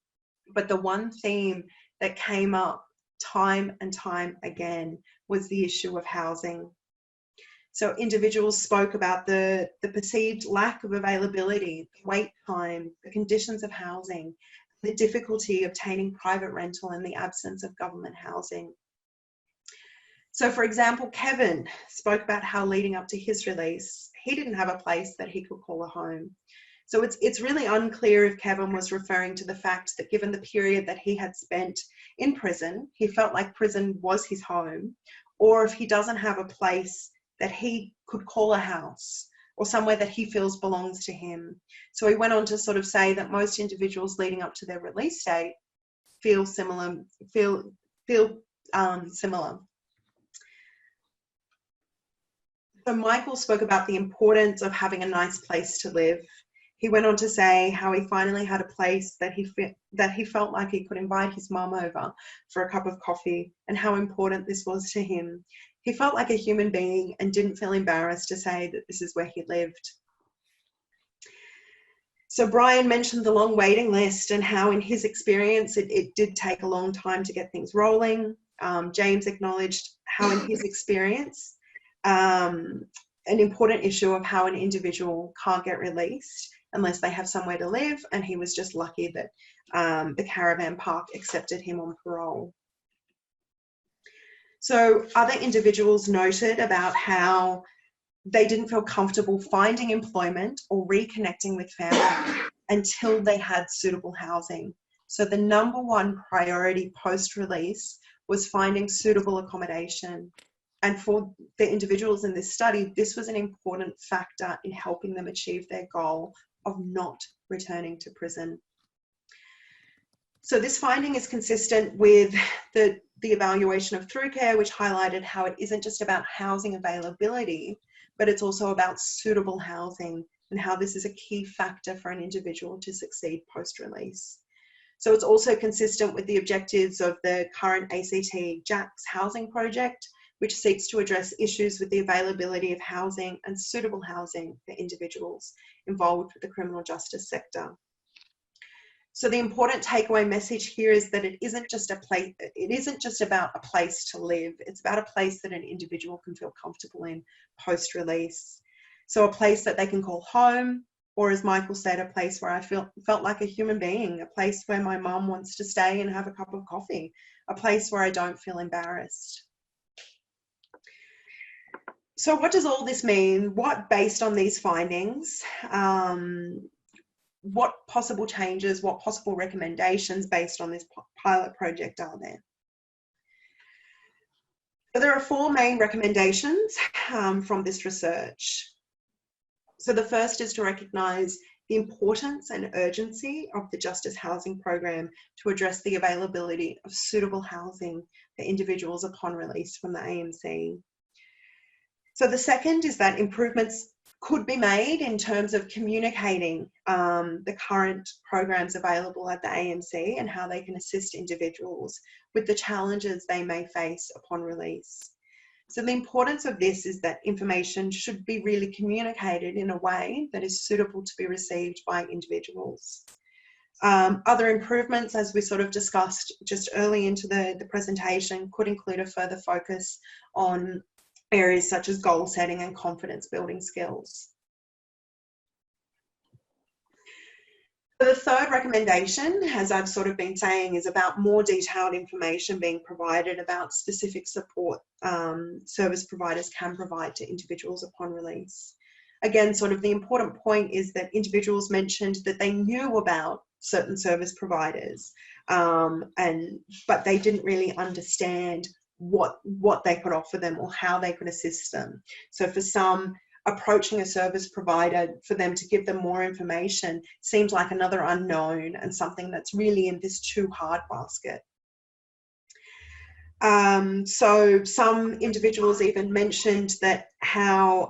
But the one theme that came up time and time again was the issue of housing. So individuals spoke about the perceived lack of availability, wait time, the conditions of housing, the difficulty obtaining private rental in the absence of government housing. So for example, Kevin spoke about how leading up to his release, he didn't have a place that he could call a home. So it's really unclear if Kevin was referring to the fact that given the period that he had spent in prison, he felt like prison was his home, or if he doesn't have a place that he could call a house, or somewhere that he feels belongs to him. So he went on to sort of say that most individuals leading up to their release date feel similar. So Michael spoke about the importance of having a nice place to live. He went on to say how he finally had a place that he felt like he could invite his mum over for a cup of coffee, and how important this was to him. He felt like a human being and didn't feel embarrassed to say that this is where he lived. So Brian mentioned the long waiting list and how in his experience it did take a long time to get things rolling. James acknowledged how in his experience an important issue of how an individual can't get released unless they have somewhere to live, and he was just lucky that the caravan park accepted him on parole. So other individuals noted about how they didn't feel comfortable finding employment or reconnecting with family until they had suitable housing. So the number one priority post-release was finding suitable accommodation. And for the individuals in this study, this was an important factor in helping them achieve their goal of not returning to prison. So this finding is consistent with the evaluation of through care, which highlighted how it isn't just about housing availability, but it's also about suitable housing and how this is a key factor for an individual to succeed post-release. So it's also consistent with the objectives of the current ACT JACS housing project, which seeks to address issues with the availability of housing and suitable housing for individuals involved with the criminal justice sector. So the important takeaway message here is that it isn't just about a place to live. It's about a place that an individual can feel comfortable in post-release. So a place that they can call home, or as Michael said, a place where I felt like a human being, a place where my mum wants to stay and have a cup of coffee, a place where I don't feel embarrassed. So what does all this mean? What, based on these findings, what possible changes, what possible recommendations based on this pilot project are there? So there are 4 main recommendations from this research. So the first is to recognise the importance and urgency of the Justice Housing Program to address the availability of suitable housing for individuals upon release from the AMC. So the second is that improvements could be made in terms of communicating the current programs available at the AMC and how they can assist individuals with the challenges they may face upon release. So the importance of this is that information should be really communicated in a way that is suitable to be received by individuals. Other improvements, as we sort of discussed just early into the presentation, could include a further focus on areas such as goal setting and confidence building skills. The third recommendation, as I've sort of been saying, is about more detailed information being provided about specific support service providers can provide to individuals upon release. Again, sort of the important point is that individuals mentioned that they knew about certain service providers, but they didn't really understand what they could offer them or how they could assist them. So for some, approaching a service provider for them to give them more information seems like another unknown and something that's really in this too hard basket. So some individuals even mentioned that how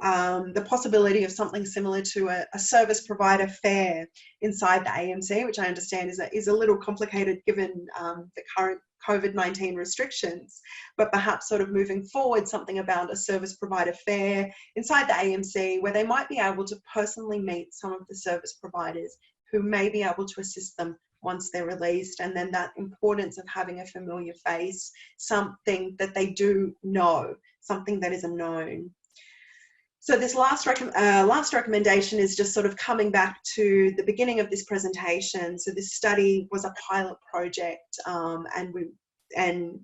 the possibility of something similar to a service provider fare inside the AMC, which I understand is a little complicated given the current COVID-19 restrictions, but perhaps sort of moving forward something about a service provider fare inside the AMC where they might be able to personally meet some of the service providers who may be able to assist them once they're released, and then that importance of having a familiar face, something that they do know, something that is a known. So this last recommendation is just sort of coming back to the beginning of this presentation. So this study was a pilot project, and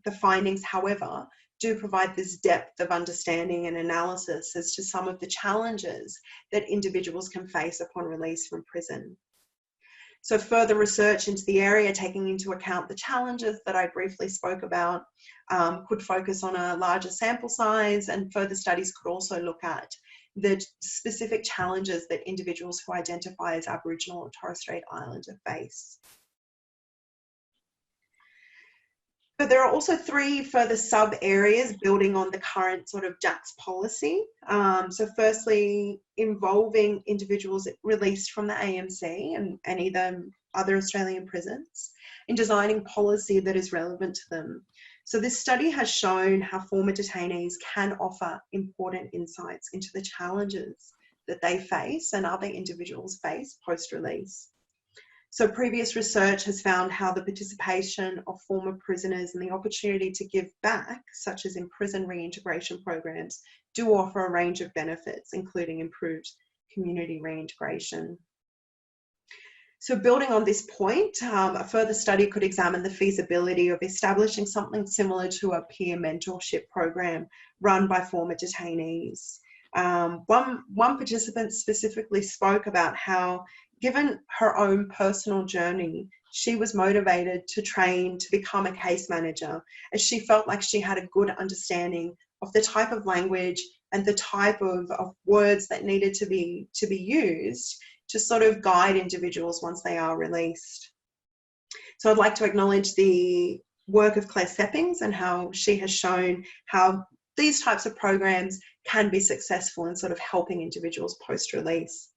the findings, however, do provide this depth of understanding and analysis as to some of the challenges that individuals can face upon release from prison. So further research into the area, taking into account the challenges that I briefly spoke about, could focus on a larger sample size, and further studies could also look at the specific challenges that individuals who identify as Aboriginal or Torres Strait Islander face. But there are also 3 further sub areas building on the current sort of JACS policy. So firstly, involving individuals released from the AMC and either other Australian prisons in designing policy that is relevant to them. So this study has shown how former detainees can offer important insights into the challenges that they face and other individuals face post-release. So previous research has found how the participation of former prisoners and the opportunity to give back, such as in prison reintegration programs, do offer a range of benefits, including improved community reintegration. So building on this point, a further study could examine the feasibility of establishing something similar to a peer mentorship program run by former detainees. One participant specifically spoke about how, given her own personal journey, she was motivated to train to become a case manager, as she felt like she had a good understanding of the type of language and the type of words that needed to be used to sort of guide individuals once they are released. So I'd like to acknowledge the work of Claire Seppings and how she has shown how these types of programs can be successful in sort of helping individuals post-release.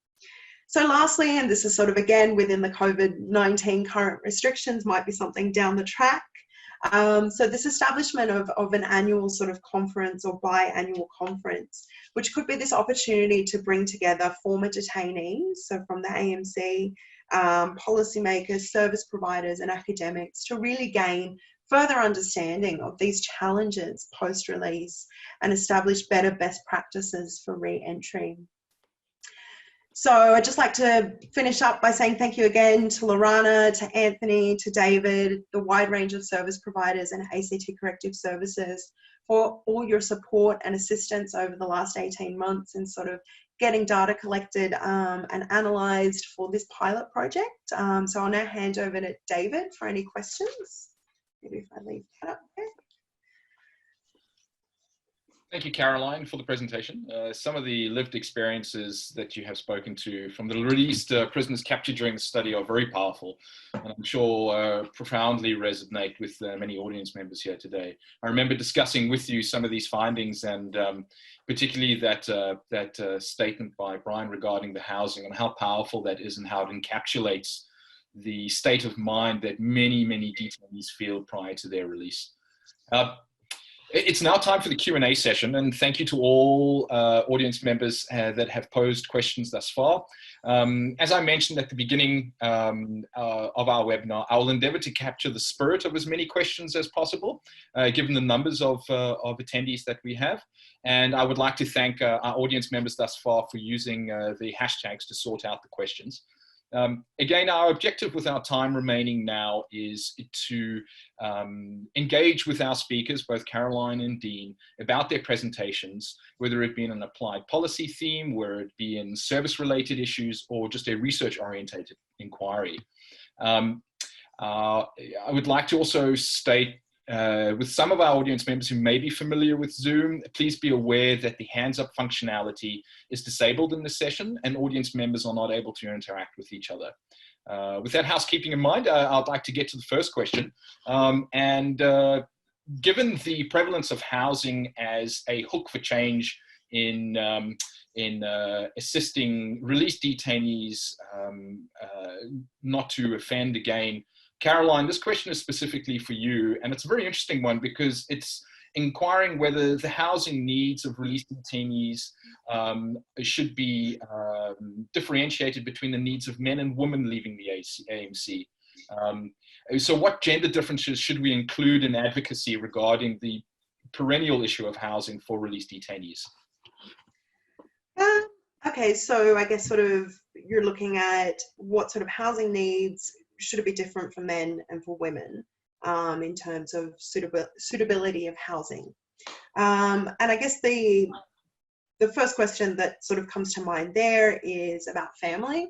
So lastly, and this is sort of again within the COVID-19 current restrictions, might be something down the track. So this establishment of an annual sort of conference or biannual conference, which could be this opportunity to bring together former detainees, so from the AMC, policymakers, service providers and academics, to really gain further understanding of these challenges post-release and establish better best practices for re-entry. So I'd just like to finish up by saying thank you again to Lorana, to Anthony, to David, the wide range of service providers and ACT Corrective Services for all your support and assistance over the last 18 months in sort of getting data collected and analysed for this pilot project. So I'll now hand over to David for any questions. Maybe if I leave that up there. Thank you, Caroline, for the presentation. Some of the lived experiences that you have spoken to from the released prisoners captured during the study are very powerful, and I'm sure profoundly resonate with many audience members here today. I remember discussing with you some of these findings, and particularly that statement by Brian regarding the housing and how powerful that is and how it encapsulates the state of mind that many, many detainees feel prior to their release. It's now time for the Q&A session, and thank you to all audience members that have posed questions thus far. As I mentioned at the beginning of our webinar, I will endeavour to capture the spirit of as many questions as possible, given the numbers of attendees that we have. And I would like to thank our audience members thus far for using the hashtags to sort out the questions. Again, our objective with our time remaining now is to engage with our speakers, both Caroline and Dean, about their presentations, whether it be in an applied policy theme, whether it be in service-related issues, or just a research-orientated inquiry. I would like to also state with some of our audience members who may be familiar with Zoom, please be aware that the hands up functionality is disabled in this session and audience members are not able to interact with each other. With that housekeeping in mind, I'd like to get to the first question. Given the prevalence of housing as a hook for change in assisting released detainees not to offend again, Caroline, this question is specifically for you, and it's a very interesting one because it's inquiring whether the housing needs of released detainees should be differentiated between the needs of men and women leaving the AMC. So what gender differences should we include in advocacy regarding the perennial issue of housing for released detainees? Okay, so I guess sort of you're looking at what sort of housing needs should it be different for men and for women in terms of suitability of housing. And I guess the first question that sort of comes to mind there is about family.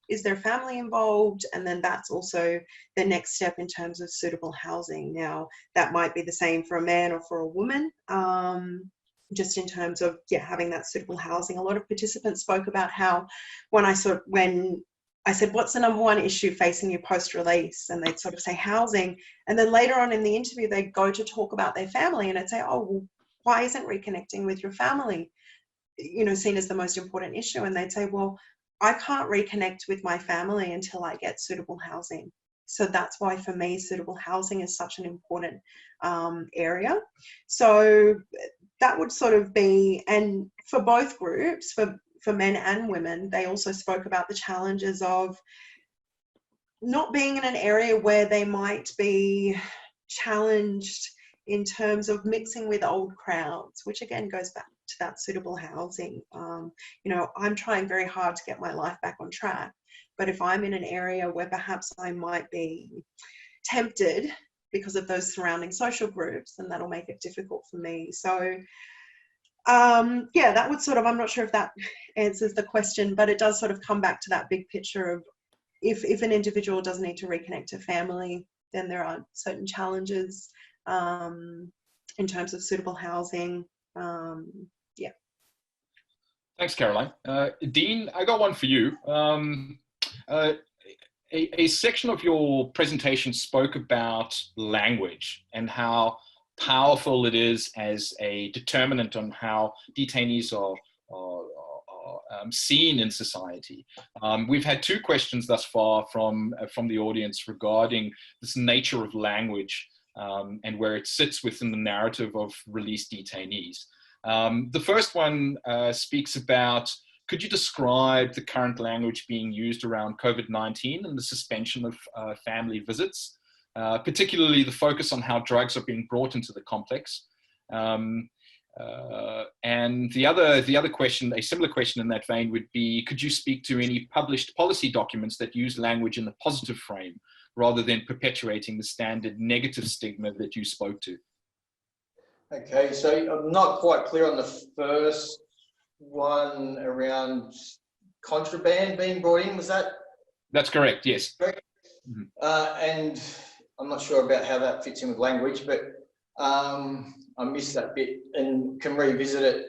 Is there family involved? And then that's also the next step in terms of suitable housing. Now, that might be the same for a man or for a woman, just in terms of having that suitable housing. A lot of participants spoke about how when I said, what's the number one issue facing you post-release? And they'd sort of say housing. And then later on in the interview, they'd go to talk about their family and I'd say, oh, well, why isn't reconnecting with your family, seen as the most important issue? And they'd say, well, I can't reconnect with my family until I get suitable housing. So that's why for me, suitable housing is such an important area. So that would sort of be, and for both groups, for men and women, they also spoke about the challenges of not being in an area where they might be challenged in terms of mixing with old crowds, which again goes back to that suitable housing. I'm trying very hard to get my life back on track, but if I'm in an area where perhaps I might be tempted because of those surrounding social groups, then that'll make it difficult for me. So that would sort of, I'm not sure if that answers the question, but it does sort of come back to that big picture of if an individual does need to reconnect to family, then there are certain challenges in terms of suitable housing. Thanks, Caroline. Dean, I got one for you. a section of your presentation spoke about language and how powerful it is as a determinant on how detainees are seen in society. We've had two questions thus far from the audience regarding this nature of language and where it sits within the narrative of released detainees. The first one speaks about, could you describe the current language being used around COVID-19 and the suspension of family visits, particularly the focus on how drugs are being brought into the complex? And the other question, a similar question in that vein, would be, could you speak to any published policy documents that use language in the positive frame rather than perpetuating the standard negative stigma that you spoke to? Okay, so I'm not quite clear on the first one around contraband being brought in, was that? That's correct, yes. Correct? Mm-hmm. And I'm not sure about how that fits in with language, but I missed that bit and can revisit it.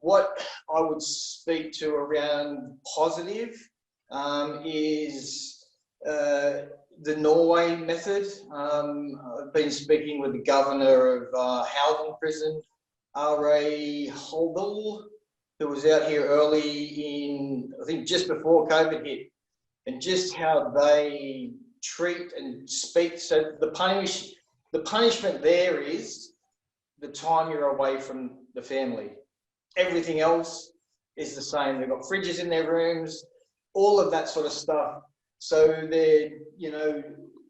What I would speak to around positive is the Norway method. I've been speaking with the governor of Halden Prison, R.A. Holdall, who was out here early in, I think just before COVID hit, and just how they treat and speak. So the punishment there is the time you're away from the family. Everything else is the same. They've got fridges in their rooms, all of that sort of stuff. So they're, you know,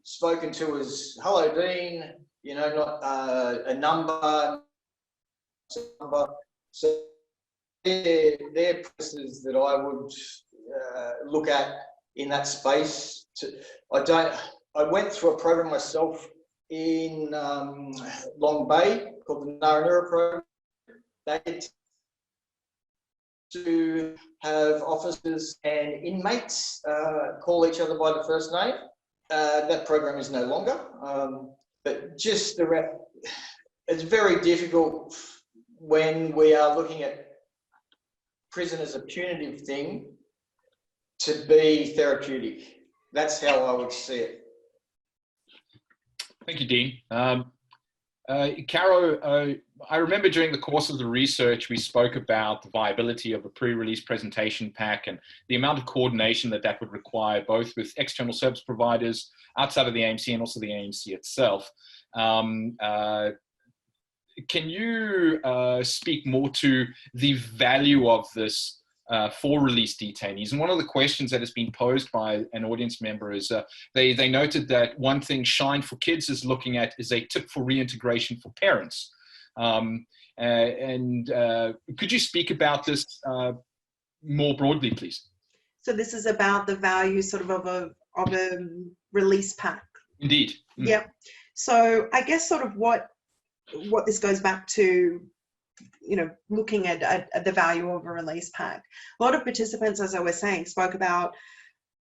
spoken to as, hello, Dean, you know, not a number. So they're places that I would look at in that space. I went through a program myself in Long Bay called the Narranura program. They to have officers and inmates call each other by the first name. That program is no longer, but just it's very difficult when we are looking at prison as a punitive thing to be therapeutic. That's how I would see it. Thank you, Dean. Caro, I remember during the course of the research, we spoke about the viability of a pre-release presentation pack and the amount of coordination that would require, both with external service providers outside of the AMC and also the AMC itself. Can you speak more to the value of this for released detainees? And one of the questions that has been posed by an audience member is they noted that one thing Shine for Kids is looking at is a tip for reintegration for parents. Could you speak about this more broadly, please? So this is about the value sort of a release pack. Indeed. Mm. Yep. So I guess sort of what this goes back to, you know, looking at the value of a release pack. A lot of participants, as I was saying, spoke about,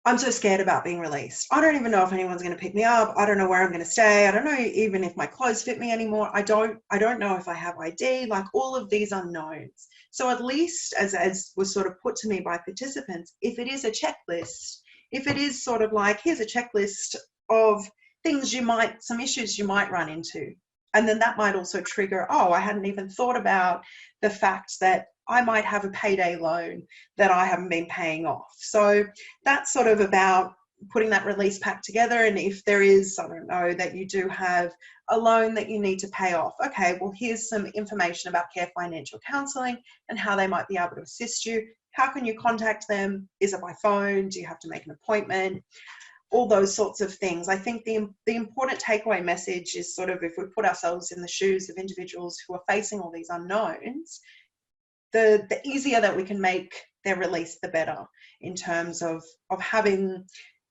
I'm so scared about being released. I don't even know if anyone's going to pick me up. I don't know where I'm going to stay. I don't know even if my clothes fit me anymore. I don't know if I have ID, like all of these unknowns. So at least as was sort of put to me by participants, if it is a checklist, if it is sort of like, here's a checklist of things some issues you might run into. And then that might also trigger, oh, I hadn't even thought about the fact that I might have a payday loan that I haven't been paying off. So that's sort of about putting that release pack together. And if there is, I don't know, that you do have a loan that you need to pay off, okay, well, here's some information about Care Financial Counselling and how they might be able to assist you. How can you contact them? Is it by phone? Do you have to make an appointment? All those sorts of things. I think the important takeaway message is sort of, if we put ourselves in the shoes of individuals who are facing all these unknowns, the easier that we can make their release, the better, in terms of having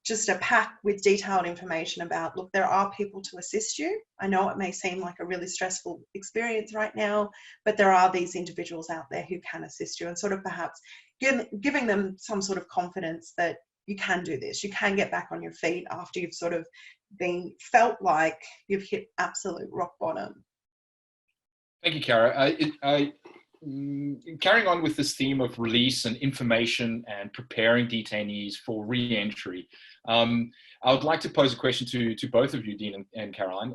just a pack with detailed information about, look, there are people to assist you. I know it may seem like a really stressful experience right now, but there are these individuals out there who can assist you, and sort of perhaps giving them some sort of confidence that you can do this. You can get back on your feet after you've sort of felt like you've hit absolute rock bottom. Thank you, Cara. Carrying on with this theme of release and information and preparing detainees for re-entry, I would like to pose a question to both of you, Dean and Caroline.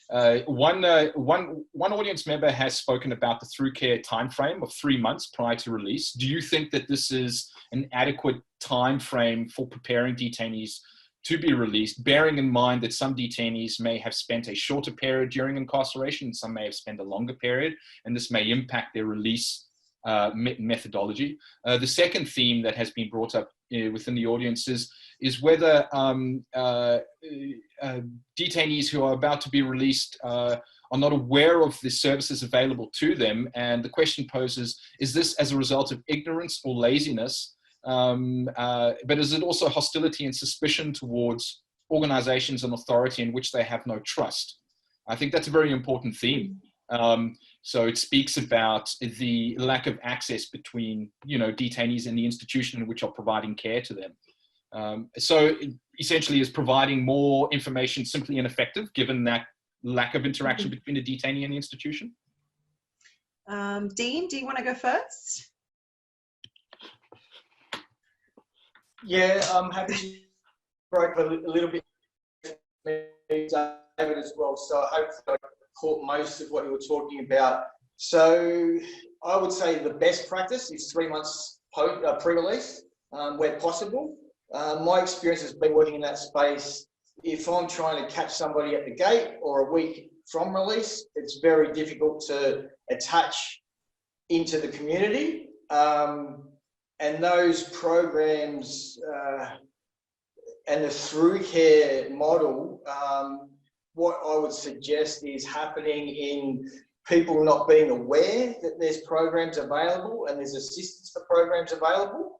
One audience member has spoken about the through care timeframe of 3 months prior to release. Do you think that this is an adequate timeframe for preparing detainees to be released, bearing in mind that some detainees may have spent a shorter period during incarceration, and some may have spent a longer period, and this may impact their release methodology? The second theme that has been brought up within the audience is whether detainees who are about to be released are not aware of the services available to them. And the question poses, is this as a result of ignorance or laziness? But is it also hostility and suspicion towards organizations and authority in which they have no trust? I think that's a very important theme. So it speaks about the lack of access between, detainees and the institution in which are providing care to them. So essentially, is providing more information simply ineffective given that lack of interaction between the detainee and the institution? Dean, do you want to go first? Yeah, I'm happy to break a little bit, David, as well. So hopefully I caught most of what you were talking about. So I would say the best practice is 3 months pre-release, where possible. My experience has been working in that space. If I'm trying to catch somebody at the gate or a week from release, it's very difficult to attach into the community. And those programs and the through care model, what I would suggest is happening in people not being aware that there's programs available and there's assistance for programs available.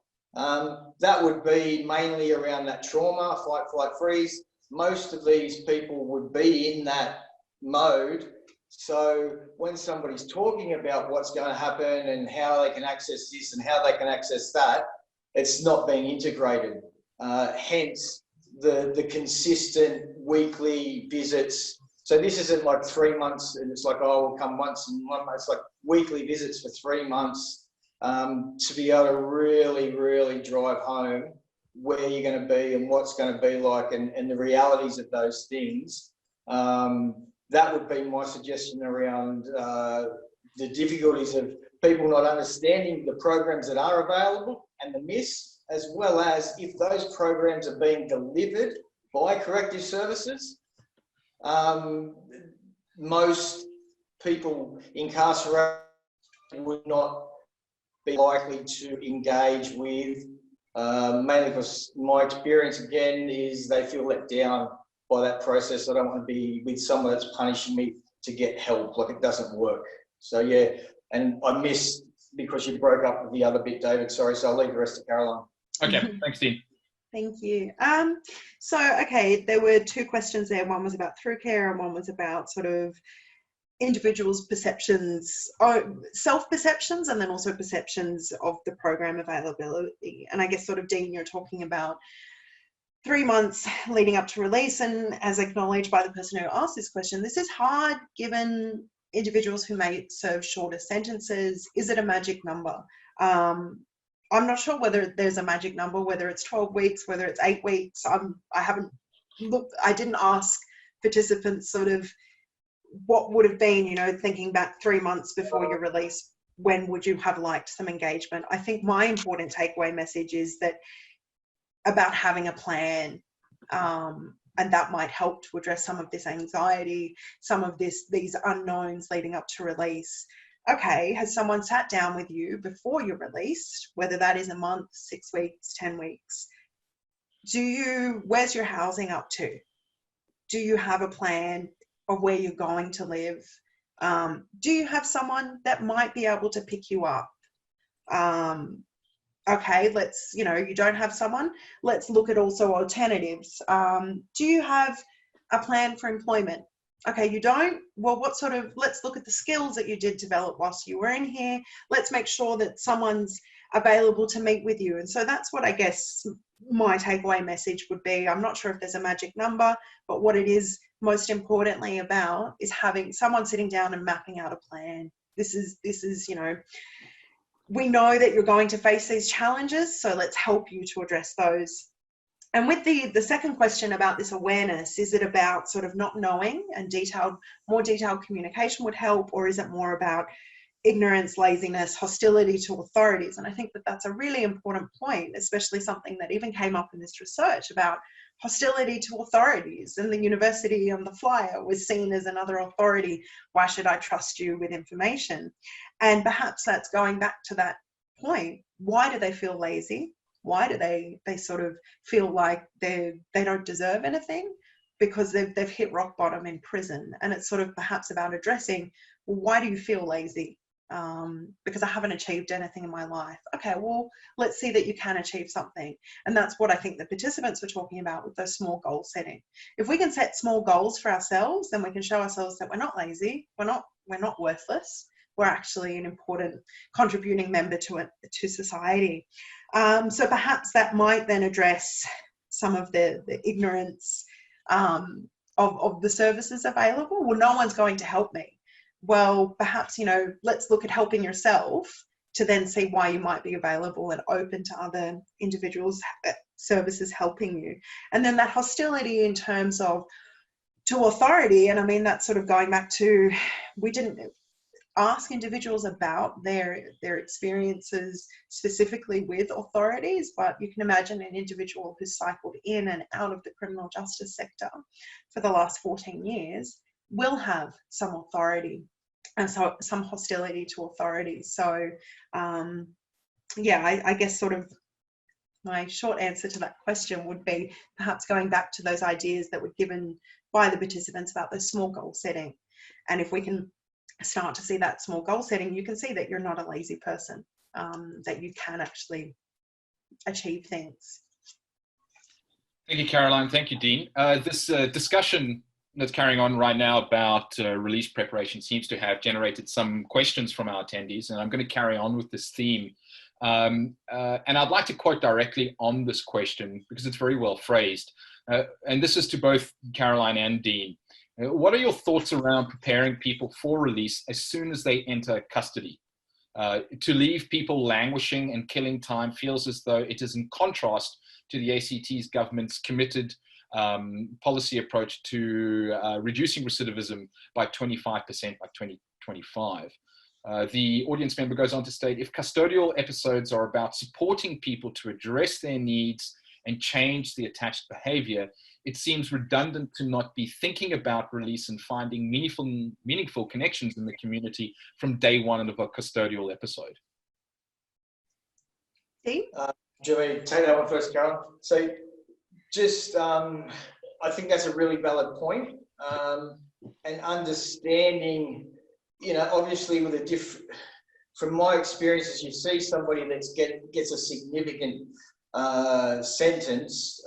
That would be mainly around that trauma, fight, flight, freeze. Most of these people would be in that mode. So when somebody's talking about what's going to happen and how they can access this and how they can access that, it's not being integrated. Hence the consistent weekly visits. So this isn't like 3 months and it's like, oh, we'll come once in 1 month. It's like weekly visits for 3 months to be able to really, really drive home where you're going to be and what's going to be like and the realities of those things. That would be my suggestion around the difficulties of people not understanding the programs that are available and the miss, as well as if those programs are being delivered by corrective services. Most people incarcerated would not be likely to engage with, mainly because my experience again is they feel let down by that process. I don't want to be with someone that's punishing me to get help, like it doesn't work. So yeah, and I missed because you broke up with the other bit, David, sorry, so I'll leave the rest to Caroline. Okay, thanks, Dean. Thank you. Okay, there were 2 questions there. One was about through care and one was about sort of individuals' perceptions, self-perceptions, and then also perceptions of the program availability. And I guess sort of, Dean, you're talking about 3 months leading up to release, and as acknowledged by the person who asked this question, this is hard given individuals who may serve shorter sentences. Is it a magic number? I'm not sure whether there's a magic number, whether it's 12 weeks, whether it's 8 weeks. I haven't looked, I didn't ask participants sort of what would have been, thinking back 3 months before your release, when would you have liked some engagement? I think my important takeaway message is that about having a plan, and that might help to address some of this anxiety, some of these unknowns leading up to release. Okay, has someone sat down with you before you're released, whether that is a month, 6 weeks, 10 weeks? Where's your housing up to? Do you have a plan of where you're going to live? Do you have someone that might be able to pick you up? Okay, you don't have someone, let's look at also alternatives. Do you have a plan for employment? Okay, you don't? Well, let's look at the skills that you did develop whilst you were in here. Let's make sure that someone's available to meet with you. And so that's what I guess my takeaway message would be. I'm not sure if there's a magic number, but what it is most importantly about is having someone sitting down and mapping out a plan. This is, we know that you're going to face these challenges, so let's help you to address those. And with the second question about this awareness, is it about sort of not knowing and more detailed communication would help, or is it more about ignorance, laziness, hostility to authorities? And I think that that's a really important point, especially something that even came up in this research about hostility to authorities. And the university on the flyer was seen as another authority. Why should I trust you with information? And perhaps that's going back to that point. Why do they feel lazy? Why do they sort of feel like they don't deserve anything? Because they've hit rock bottom in prison. And it's sort of perhaps about addressing, well, why do you feel lazy? Because I haven't achieved anything in my life. Okay, well, let's see that you can achieve something. And that's what I think the participants were talking about with those small goal setting. If we can set small goals for ourselves, then we can show ourselves that we're not lazy, we're not worthless, we're actually an important contributing member to society. So perhaps that might then address some of the ignorance of the services available. Well, no one's going to help me. Well, perhaps, let's look at helping yourself to then see why you might be available and open to other individuals' services helping you. And then that hostility in terms of to authority, and I mean, that's sort of going back to, we didn't ask individuals about their experiences specifically with authorities, but you can imagine an individual who's cycled in and out of the criminal justice sector for the last 14 years will have some authority and so some hostility to authority. So I guess sort of my short answer to that question would be perhaps going back to those ideas that were given by the participants about the small goal setting. And if we can start to see that small goal setting, you can see that you're not a lazy person, that you can actually achieve things. Thank you, Caroline. Thank you, Dean. This discussion that's carrying on right now about release preparation seems to have generated some questions from our attendees, and I'm going to carry on with this theme. And I'd like to quote directly on this question because it's very well phrased. And this is to both Caroline and Dean. What are your thoughts around preparing people for release as soon as they enter custody? To leave people languishing and killing time feels as though it is in contrast to the ACT's government's committed policy approach to reducing recidivism by 25% by 2025. The audience member goes on to state, if custodial episodes are about supporting people to address their needs and change the attached behavior, it seems redundant to not be thinking about release and finding meaningful connections in the community from day one of a custodial episode. Steve? Do you want me to take that one first, Carol? So just, I think that's a really valid point. And understanding, obviously with from my experiences, you see somebody that gets a significant sentence,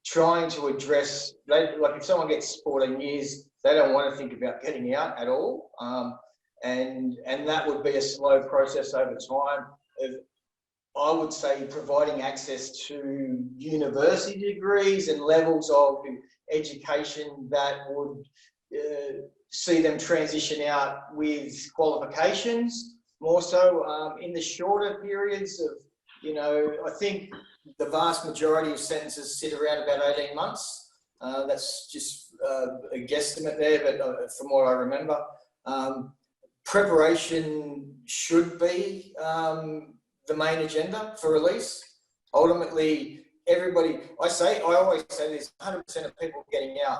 trying to address, like if someone gets 14 years, they don't want to think about getting out at all. And that would be a slow process over time of, I would say, providing access to university degrees and levels of education that would see them transition out with qualifications, more so in the shorter periods of, I think the vast majority of sentences sit around about 18 months. That's just a guesstimate there, but from what I remember, preparation should be the main agenda for release. Ultimately, everybody, I always say this, 100% of people getting out,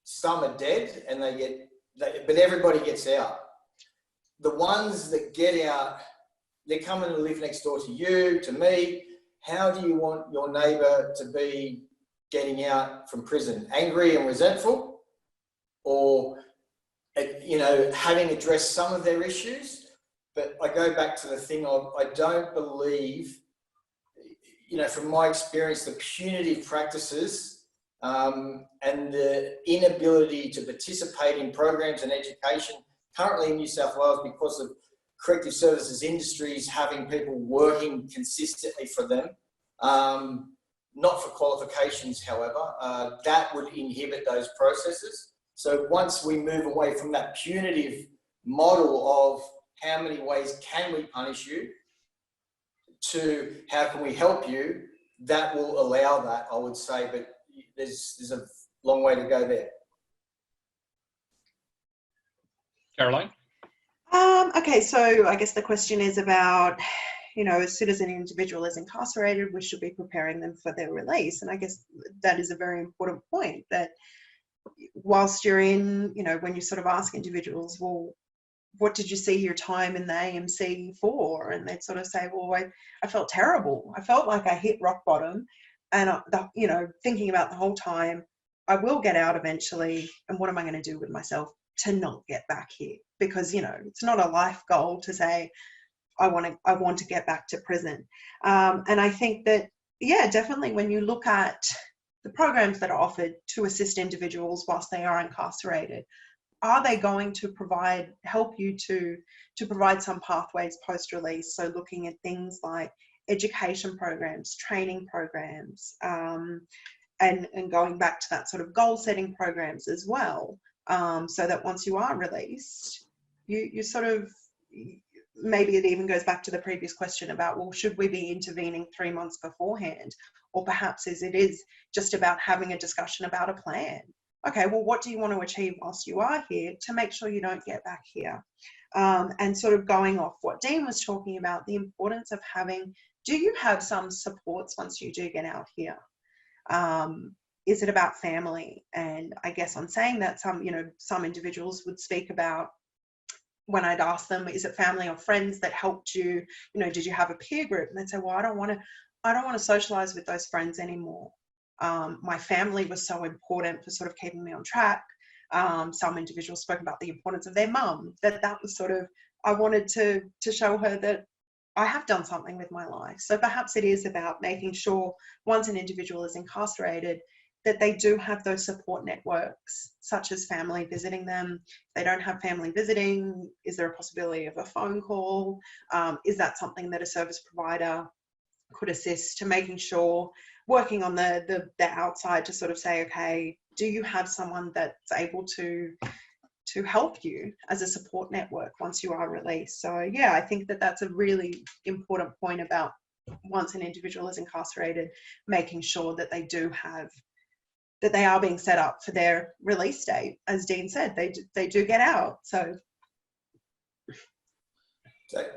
some are dead and but everybody gets out. The ones that get out, they're coming to live next door to you, to me. How do you want your neighbour to be getting out from prison? Angry and resentful? Or, having addressed some of their issues? But I go back to the thing of, I don't believe, from my experience, the punitive practices and the inability to participate in programs and education currently in New South Wales because of corrective services industries having people working consistently for them, not for qualifications, however, that would inhibit those processes. So once we move away from that punitive model of how many ways can we punish you to how can we help you, that will allow that, I would say, but there's a long way to go there. Caroline? Okay, so I guess the question is about, you know, as soon as an individual is incarcerated, we should be preparing them for their release. And I guess that is a very important point, that whilst you're in, you know, when you sort of ask individuals, well, what did you see your time in the AMC for? And they'd sort of say, well, I felt terrible. I felt like I hit rock bottom. And, you know, thinking about the whole time, I will get out eventually. And what am I going to do with myself to not get back here? Because, you know, it's not a life goal to say, I want to get back to prison. And I think that, yeah, definitely when you look at the programs that are offered to assist individuals whilst they are incarcerated, are they going to help you to provide some pathways post-release? So looking at things like education programs, training programs, and going back to that sort of goal-setting programs as well, so that once you are released, you sort of, maybe it even goes back to the previous question about, well, should we be intervening 3 months beforehand? Or perhaps it is just about having a discussion about a plan. Okay, well, what do you want to achieve whilst you are here to make sure you don't get back here? And sort of going off what Dean was talking about, the importance of having, do you have some supports once you do get out here? Is it about family? And I guess I'm saying that some individuals would speak about, when I'd ask them, is it family or friends that helped you? You know, did you have a peer group? And they'd say, well, I don't want to socialize with those friends anymore. My family was so important for sort of keeping me on track. Some individuals spoke about the importance of their mum, that was sort of, I wanted to show her that I have done something with my life. So perhaps it is about making sure once an individual is incarcerated, that they do have those support networks, such as family visiting them. If they don't have family visiting, is there a possibility of a phone call? Is that something that a service provider could assist to making sure, working on the outside to sort of say, okay, do you have someone that's able to help you as a support network once you are released? So yeah, I think that that's a really important point about once an individual is incarcerated, making sure that they are being set up for their release date. As Dean said, they do get out. So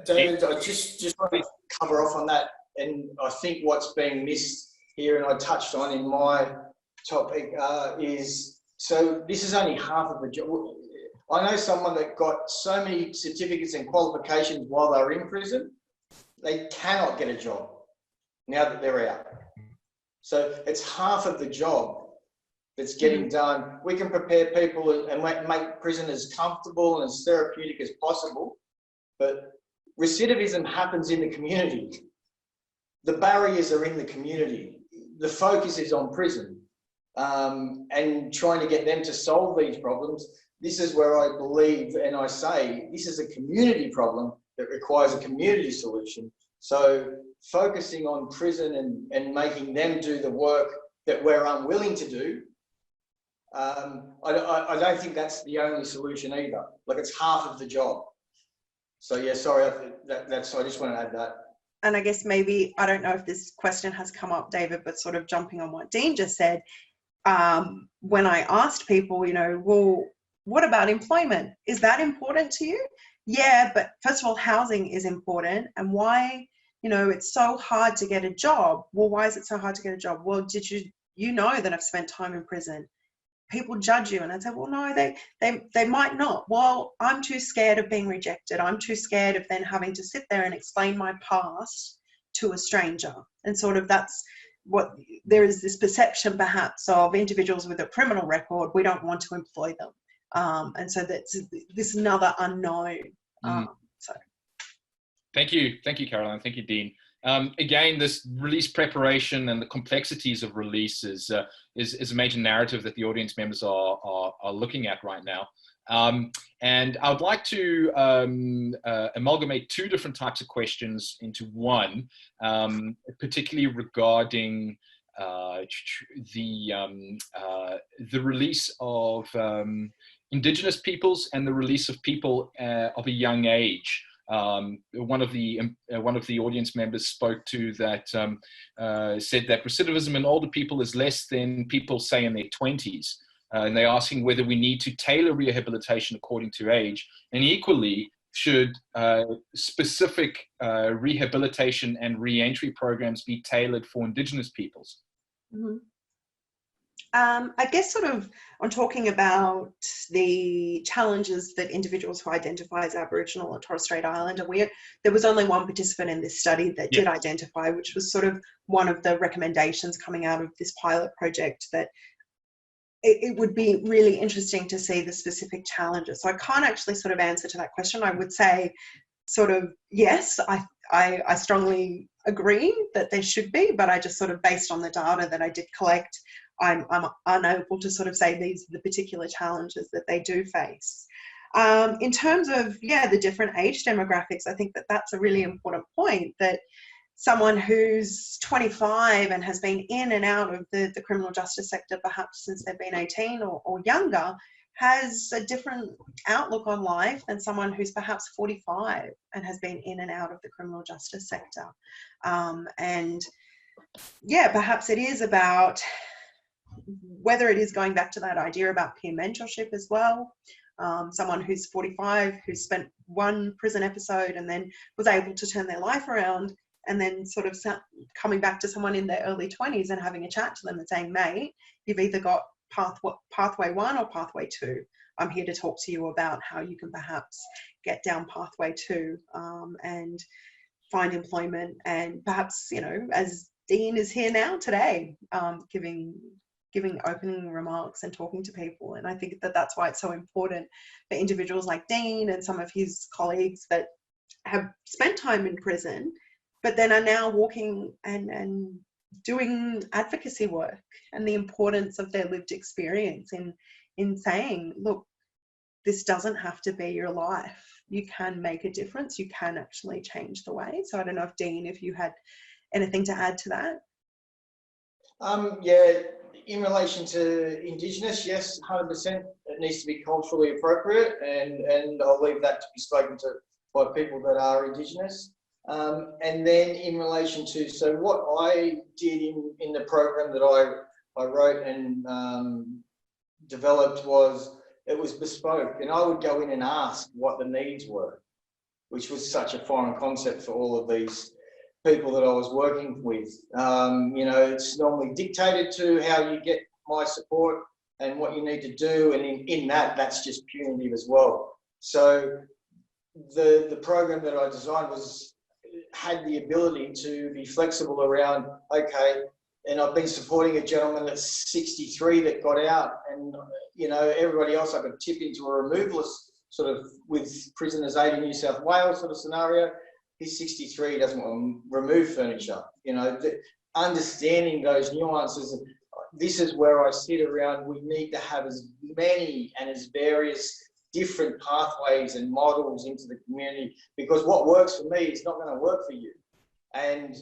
David, I just want to cover off on that, and I think what's being missed here, and I touched on in my topic, is, so this is only half of the job. I know someone that got so many certificates and qualifications while they were in prison, they cannot get a job now that they're out. So it's half of the job that's getting done. We can prepare people and make prison as comfortable and as therapeutic as possible, but recidivism happens in the community. The barriers are in the community. The focus is on prison, and trying to get them to solve these problems. This is where I believe, and I say, this is a community problem that requires a community solution. So focusing on prison and making them do the work that we're unwilling to do, I don't think that's the only solution either. Like, it's half of the job. So yeah, sorry, I just want to add that. And I guess maybe, I don't know if this question has come up, David, but sort of jumping on what Dean just said, when I asked people, you know, well, what about employment? Is that important to you? Yeah, but first of all, housing is important. And why, you know, it's so hard to get a job. Well, why is it so hard to get a job? Well, did you know that I've spent time in prison? People judge you. And I'd say, well, no, they might not. Well, I'm too scared of being rejected. I'm too scared of then having to sit there and explain my past to a stranger. And sort of that's what, there is this perception perhaps of individuals with a criminal record, we don't want to employ them. And so that's this another unknown. So. Thank you, Caroline. Thank you, Dean. Again, this release preparation and the complexities of release is a major narrative that the audience members are looking at right now. And I would like to amalgamate two different types of questions into one, particularly regarding the release of Indigenous peoples and the release of people of a young age. One of the audience members spoke to that, said that recidivism in older people is less than people say in their 20s. And they're asking whether we need to tailor rehabilitation according to age, and equally should specific rehabilitation and re-entry programs be tailored for Indigenous peoples? Mm-hmm. I guess sort of on talking about the challenges that individuals who identify as Aboriginal or Torres Strait Islander, there was only one participant in this study that did identify, which was sort of one of the recommendations coming out of this pilot project, that it would be really interesting to see the specific challenges. So I can't actually sort of answer to that question. I would say sort of, yes, I strongly agree that there should be, but I just sort of, based on the data that I did collect, I'm unable to sort of say these are the particular challenges that they do face. In terms of, the different age demographics, I think that that's a really important point, that someone who's 25 and has been in and out of the criminal justice sector perhaps since they've been 18 or younger has a different outlook on life than someone who's perhaps 45 and has been in and out of the criminal justice sector. Perhaps it is about whether it is going back to that idea about peer mentorship as well. Someone who's 45, who's spent one prison episode and then was able to turn their life around, and then sort of coming back to someone in their early 20s and having a chat to them and saying, mate, you've either got pathway 1 or pathway 2. I'm here to talk to you about how you can perhaps get down pathway 2 and find employment, and perhaps, as Dean is here now today, giving opening remarks and talking to people. And I think that that's why it's so important for individuals like Dean and some of his colleagues that have spent time in prison, but then are now walking and doing advocacy work, and the importance of their lived experience in saying, look, this doesn't have to be your life. You can make a difference. You can actually change the way. So I don't know if, Dean, if you had anything to add to that. In relation to Indigenous, yes, 100%. It needs to be culturally appropriate, and I'll leave that to be spoken to by people that are Indigenous. And then in relation to, so what I did in the program that I wrote and developed was, it was bespoke, and I would go in and ask what the needs were, which was such a foreign concept for all of these people that I was working with. It's normally dictated to how you get my support and what you need to do, and in that's just punitive as well. So the program that I designed had the ability to be flexible around, okay, and I've been supporting a gentleman that's 63 that got out, and everybody else I could tip into a removalist sort of with Prisoners Aid in New South Wales sort of scenario. He's 63, he doesn't want to remove furniture. Understanding those nuances, this is where I sit around. We need to have as many and as various different pathways and models into the community, because what works for me is not going to work for you. And,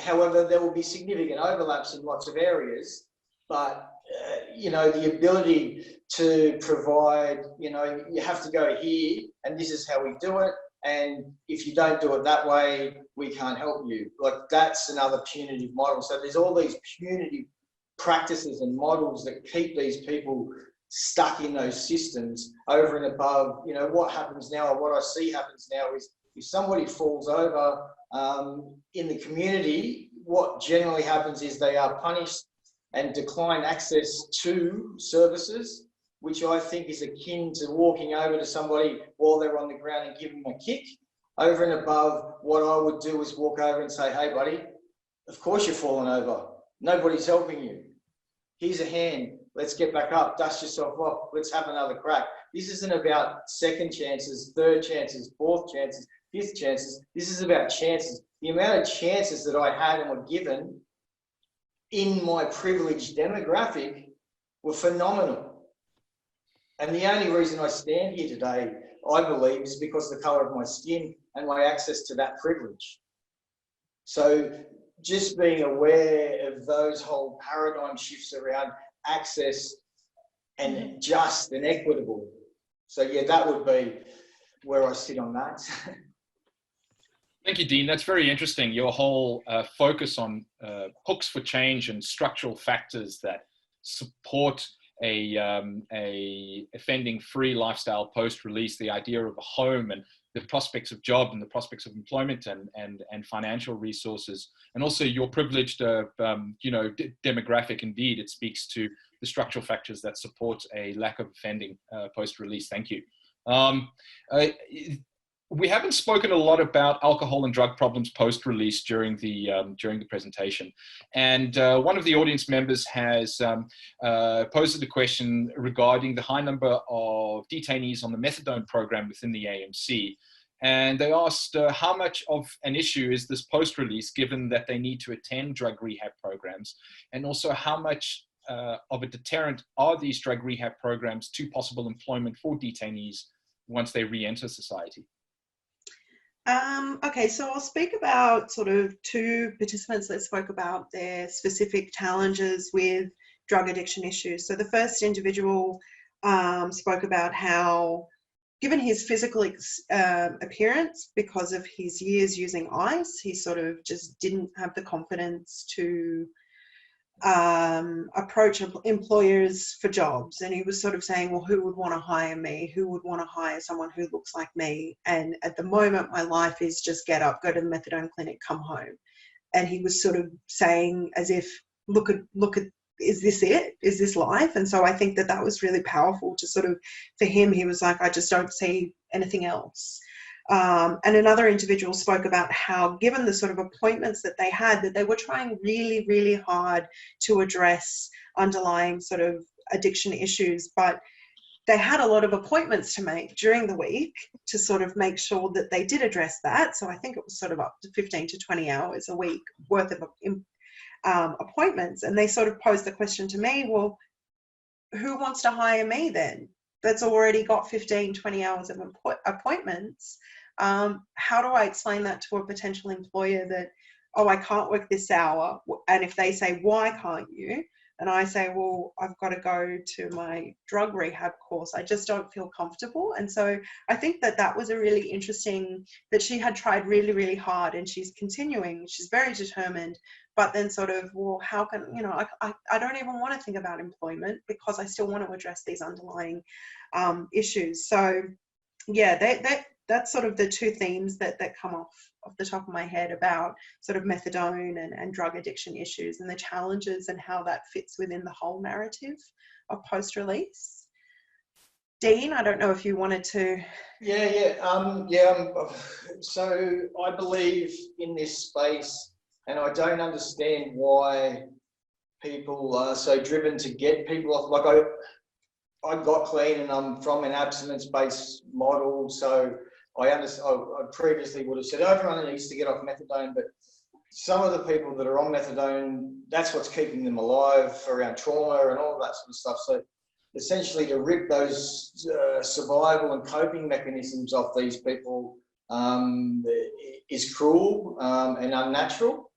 however, there will be significant overlaps in lots of areas, but, the ability to provide, you have to go here and this is how we do it. And if you don't do it that way, we can't help you. Like, that's another punitive model. So there's all these punitive practices and models that keep these people stuck in those systems over and above. What happens now, or what I see happens now, is if somebody falls over in the community, what generally happens is they are punished and decline access to services, which I think is akin to walking over to somebody while they're on the ground and giving them a kick. Over and above, what I would do is walk over and say, hey, buddy, of course you're falling over. Nobody's helping you. Here's a hand. Let's get back up. Dust yourself off. Let's have another crack. This isn't about second chances, third chances, fourth chances, fifth chances. This is about chances. The amount of chances that I had and were given in my privileged demographic were phenomenal. And the only reason I stand here today, I believe, is because of the colour of my skin and my access to that privilege. So just being aware of those whole paradigm shifts around access and just and equitable. So yeah, that would be where I sit on that. Thank you, Dean. That's very interesting. Your whole focus on hooks for change and structural factors that support a offending-free lifestyle post-release, the idea of a home and the prospects of job and the prospects of employment and financial resources, and also your privileged demographic. Indeed, it speaks to the structural factors that support a lack of offending post-release. Thank you. We haven't spoken a lot about alcohol and drug problems post-release during the presentation, and one of the audience members has posed a question regarding the high number of detainees on the methadone program within the AMC, and they asked how much of an issue is this post-release, given that they need to attend drug rehab programs, and also how much of a deterrent are these drug rehab programs to possible employment for detainees once they re-enter society? Okay, so I'll speak about sort of two participants that spoke about their specific challenges with drug addiction issues. So the first individual spoke about how, given his physical appearance, because of his years using ice, he sort of just didn't have the confidence to approach employers for jobs, and he was sort of saying, well, who would want to hire me? Who would want to hire someone who looks like me? And at the moment, my life is just get up, go to the methadone clinic, come home. And he was sort of saying, as if, look at, is this it? Is this life? And so I think that that was really powerful to sort of, for him, he was like, I just don't see anything else. And another individual spoke about how, given the sort of appointments that they had, that they were trying really, really hard to address underlying sort of addiction issues, but they had a lot of appointments to make during the week to sort of make sure that they did address that. So I think it was sort of up to 15 to 20 hours a week worth of appointments. And they sort of posed the question to me, well, who wants to hire me then? That's already got 15, 20 hours of appointments. How do I explain that to a potential employer that, oh, I can't work this hour? And if they say, why can't you? And I say, well, I've got to go to my drug rehab course. I just don't feel comfortable. And so I think that that was a really interesting, that she had tried really, really hard, and she's continuing. She's very determined, but then sort of, well, how can, you know, I don't even want to think about employment because I still want to address these underlying issues. So yeah, that's sort of the two themes that come off the top of my head about sort of methadone and drug addiction issues and the challenges and how that fits within the whole narrative of post-release. Dean, I don't know if you wanted to. So I believe in this space, and I don't understand why people are so driven to get people off. Like I got clean, and I'm from an abstinence-based model, so I previously would have said everyone needs to get off methadone, but some of the people that are on methadone, that's what's keeping them alive around trauma and all that sort of stuff. So essentially to rip those survival and coping mechanisms off these people is cruel and unnatural.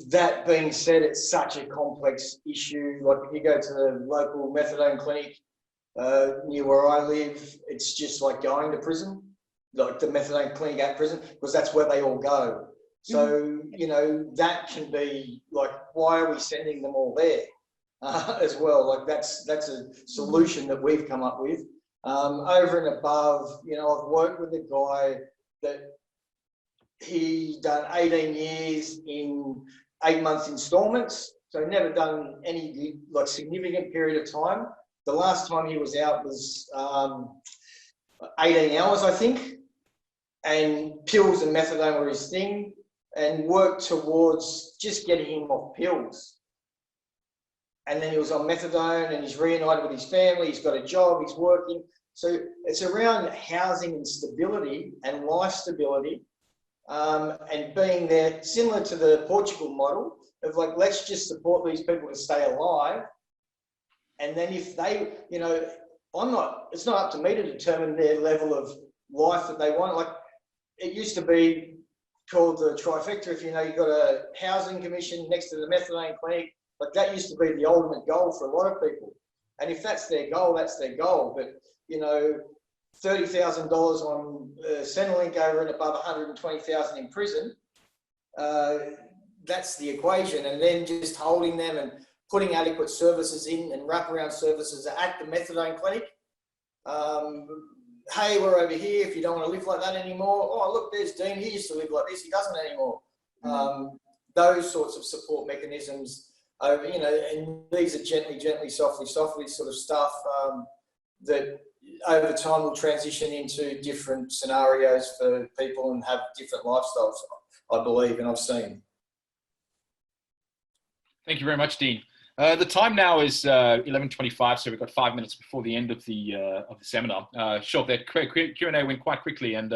That being said, it's such a complex issue. Like if you go to the local methadone clinic near where I live, it's just like going to prison, like the methadone clinic at prison, because that's where they all go. So, you know, that can be like, why are we sending them all there as well? Like that's a solution that we've come up with. Over and above, you know, I've worked with a guy that he done 18 years in 8 months installments, so never done any like significant period of time. The last time he was out was 18 hours, I think, and pills and methadone were his thing, and worked towards just getting him off pills. And then he was on methadone, and he's reunited with his family, he's got a job, he's working. So it's around housing and stability and life stability, and being there, similar to the Portugal model of like, let's just support these people to stay alive. And then if they, you know, it's not up to me to determine their level of life that they want. Like it used to be called the trifecta. If you know, you've got a housing commission next to the methadone clinic, like that used to be the ultimate goal for a lot of people. And if that's their goal, that's their goal. But, you know, $30,000 on Centrelink over and above 120,000 in prison, that's the equation. And then just holding them and putting adequate services in and wraparound services at the methadone clinic. Hey, we're over here. If you don't want to live like that anymore, oh, look, there's Dean. He used to live like this. He doesn't anymore. Those sorts of support mechanisms, you know, and these are gently, softly sort of stuff that over time will transition into different scenarios for people and have different lifestyles, I believe, and I've seen. Thank you very much, Dean. The time now is 11:25, so we've got 5 minutes before the end of the seminar. Sure, that Q&A went quite quickly, and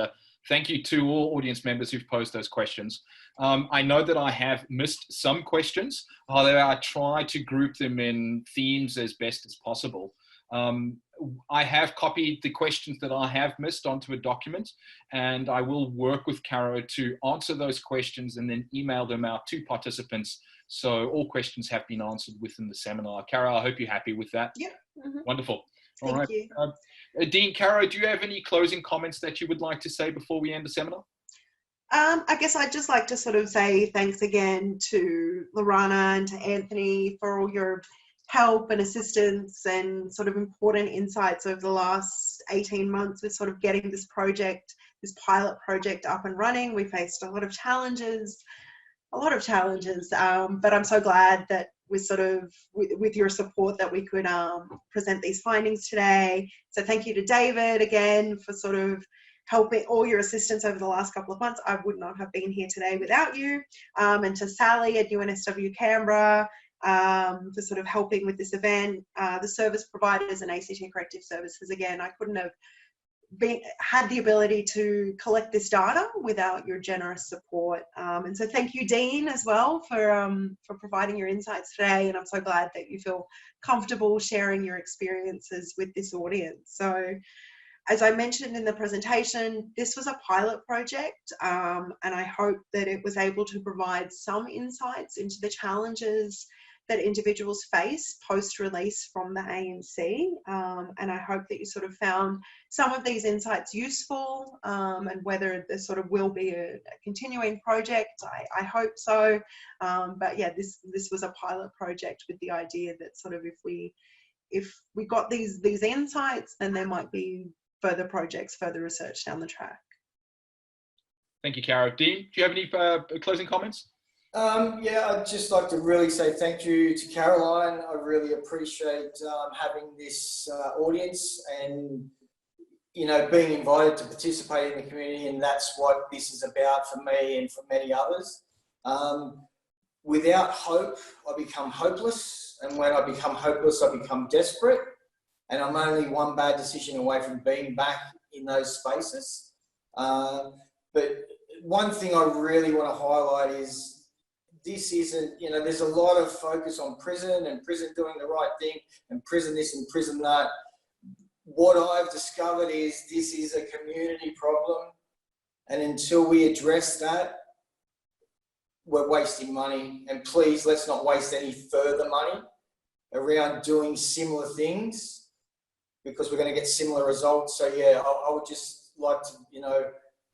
thank you to all audience members who've posed those questions. I know that I have missed some questions, although I try to group them in themes as best as possible. I have copied the questions that I have missed onto a document, and I will work with Caro to answer those questions and then email them out to participants, so all questions have been answered within the seminar. Caro, I hope you're happy with that. Yeah. Wonderful. All Thank right. you. Dean, Caro, do you have any closing comments that you would like to say before we end the seminar? I guess I'd just like to sort of say thanks again to Lorana and to Anthony for all your help and assistance and sort of important insights over the last 18 months with sort of getting this project, this pilot project up and running. We faced a lot of challenges, but I'm so glad that we sort of, with your support, that we could present these findings today. So thank you to David again for sort of helping, all your assistance over the last couple of months. I would not have been here today without you. And to Sally at UNSW Canberra for sort of helping with this event, the service providers and ACT Corrective Services. Again, I couldn't have had the ability to collect this data without your generous support. And so thank you, Dean, as well for providing your insights today. And I'm so glad that you feel comfortable sharing your experiences with this audience. So as I mentioned in the presentation, this was a pilot project, and I hope that it was able to provide some insights into the challenges that individuals face post-release from the AMC, and I hope that you sort of found some of these insights useful, and whether there sort of will be a continuing project, I hope so. But yeah, this was a pilot project with the idea that sort of if we got these insights, then there might be further projects, further research down the track. Thank you, Caro. Dean, do you have any closing comments? Yeah, I'd just like to really say thank you to Caroline. I really appreciate having this audience and, you know, being invited to participate in the community, and that's what this is about for me and for many others. Without hope, I become hopeless, and when I become hopeless, I become desperate, and I'm only one bad decision away from being back in those spaces. But one thing I really want to highlight is this isn't, you know, there's a lot of focus on prison and prison doing the right thing and prison this and prison that. What I've discovered is this is a community problem, and until we address that, we're wasting money. And please, let's not waste any further money around doing similar things, because we're going to get similar results. So yeah, I would just like to, you know,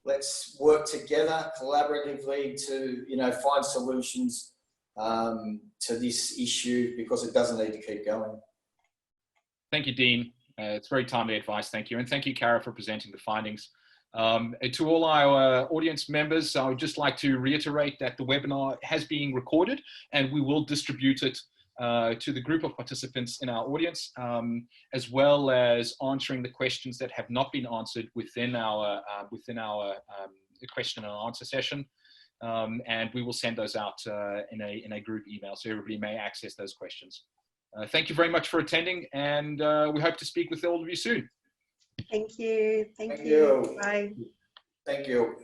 let's work together collaboratively to, you know, find solutions to this issue, because it doesn't need to keep going. Thank you, Dean. It's very timely advice. Thank you. And thank you, Caro, for presenting the findings. To all our audience members, I would just like to reiterate that the webinar has been recorded, and we will distribute it to the group of participants in our audience, as well as answering the questions that have not been answered within our question and answer session. And we will send those out in a group email, so everybody may access those questions. Thank you very much for attending, and we hope to speak with all of you soon. Thank you. Thank you. Bye. Thank you.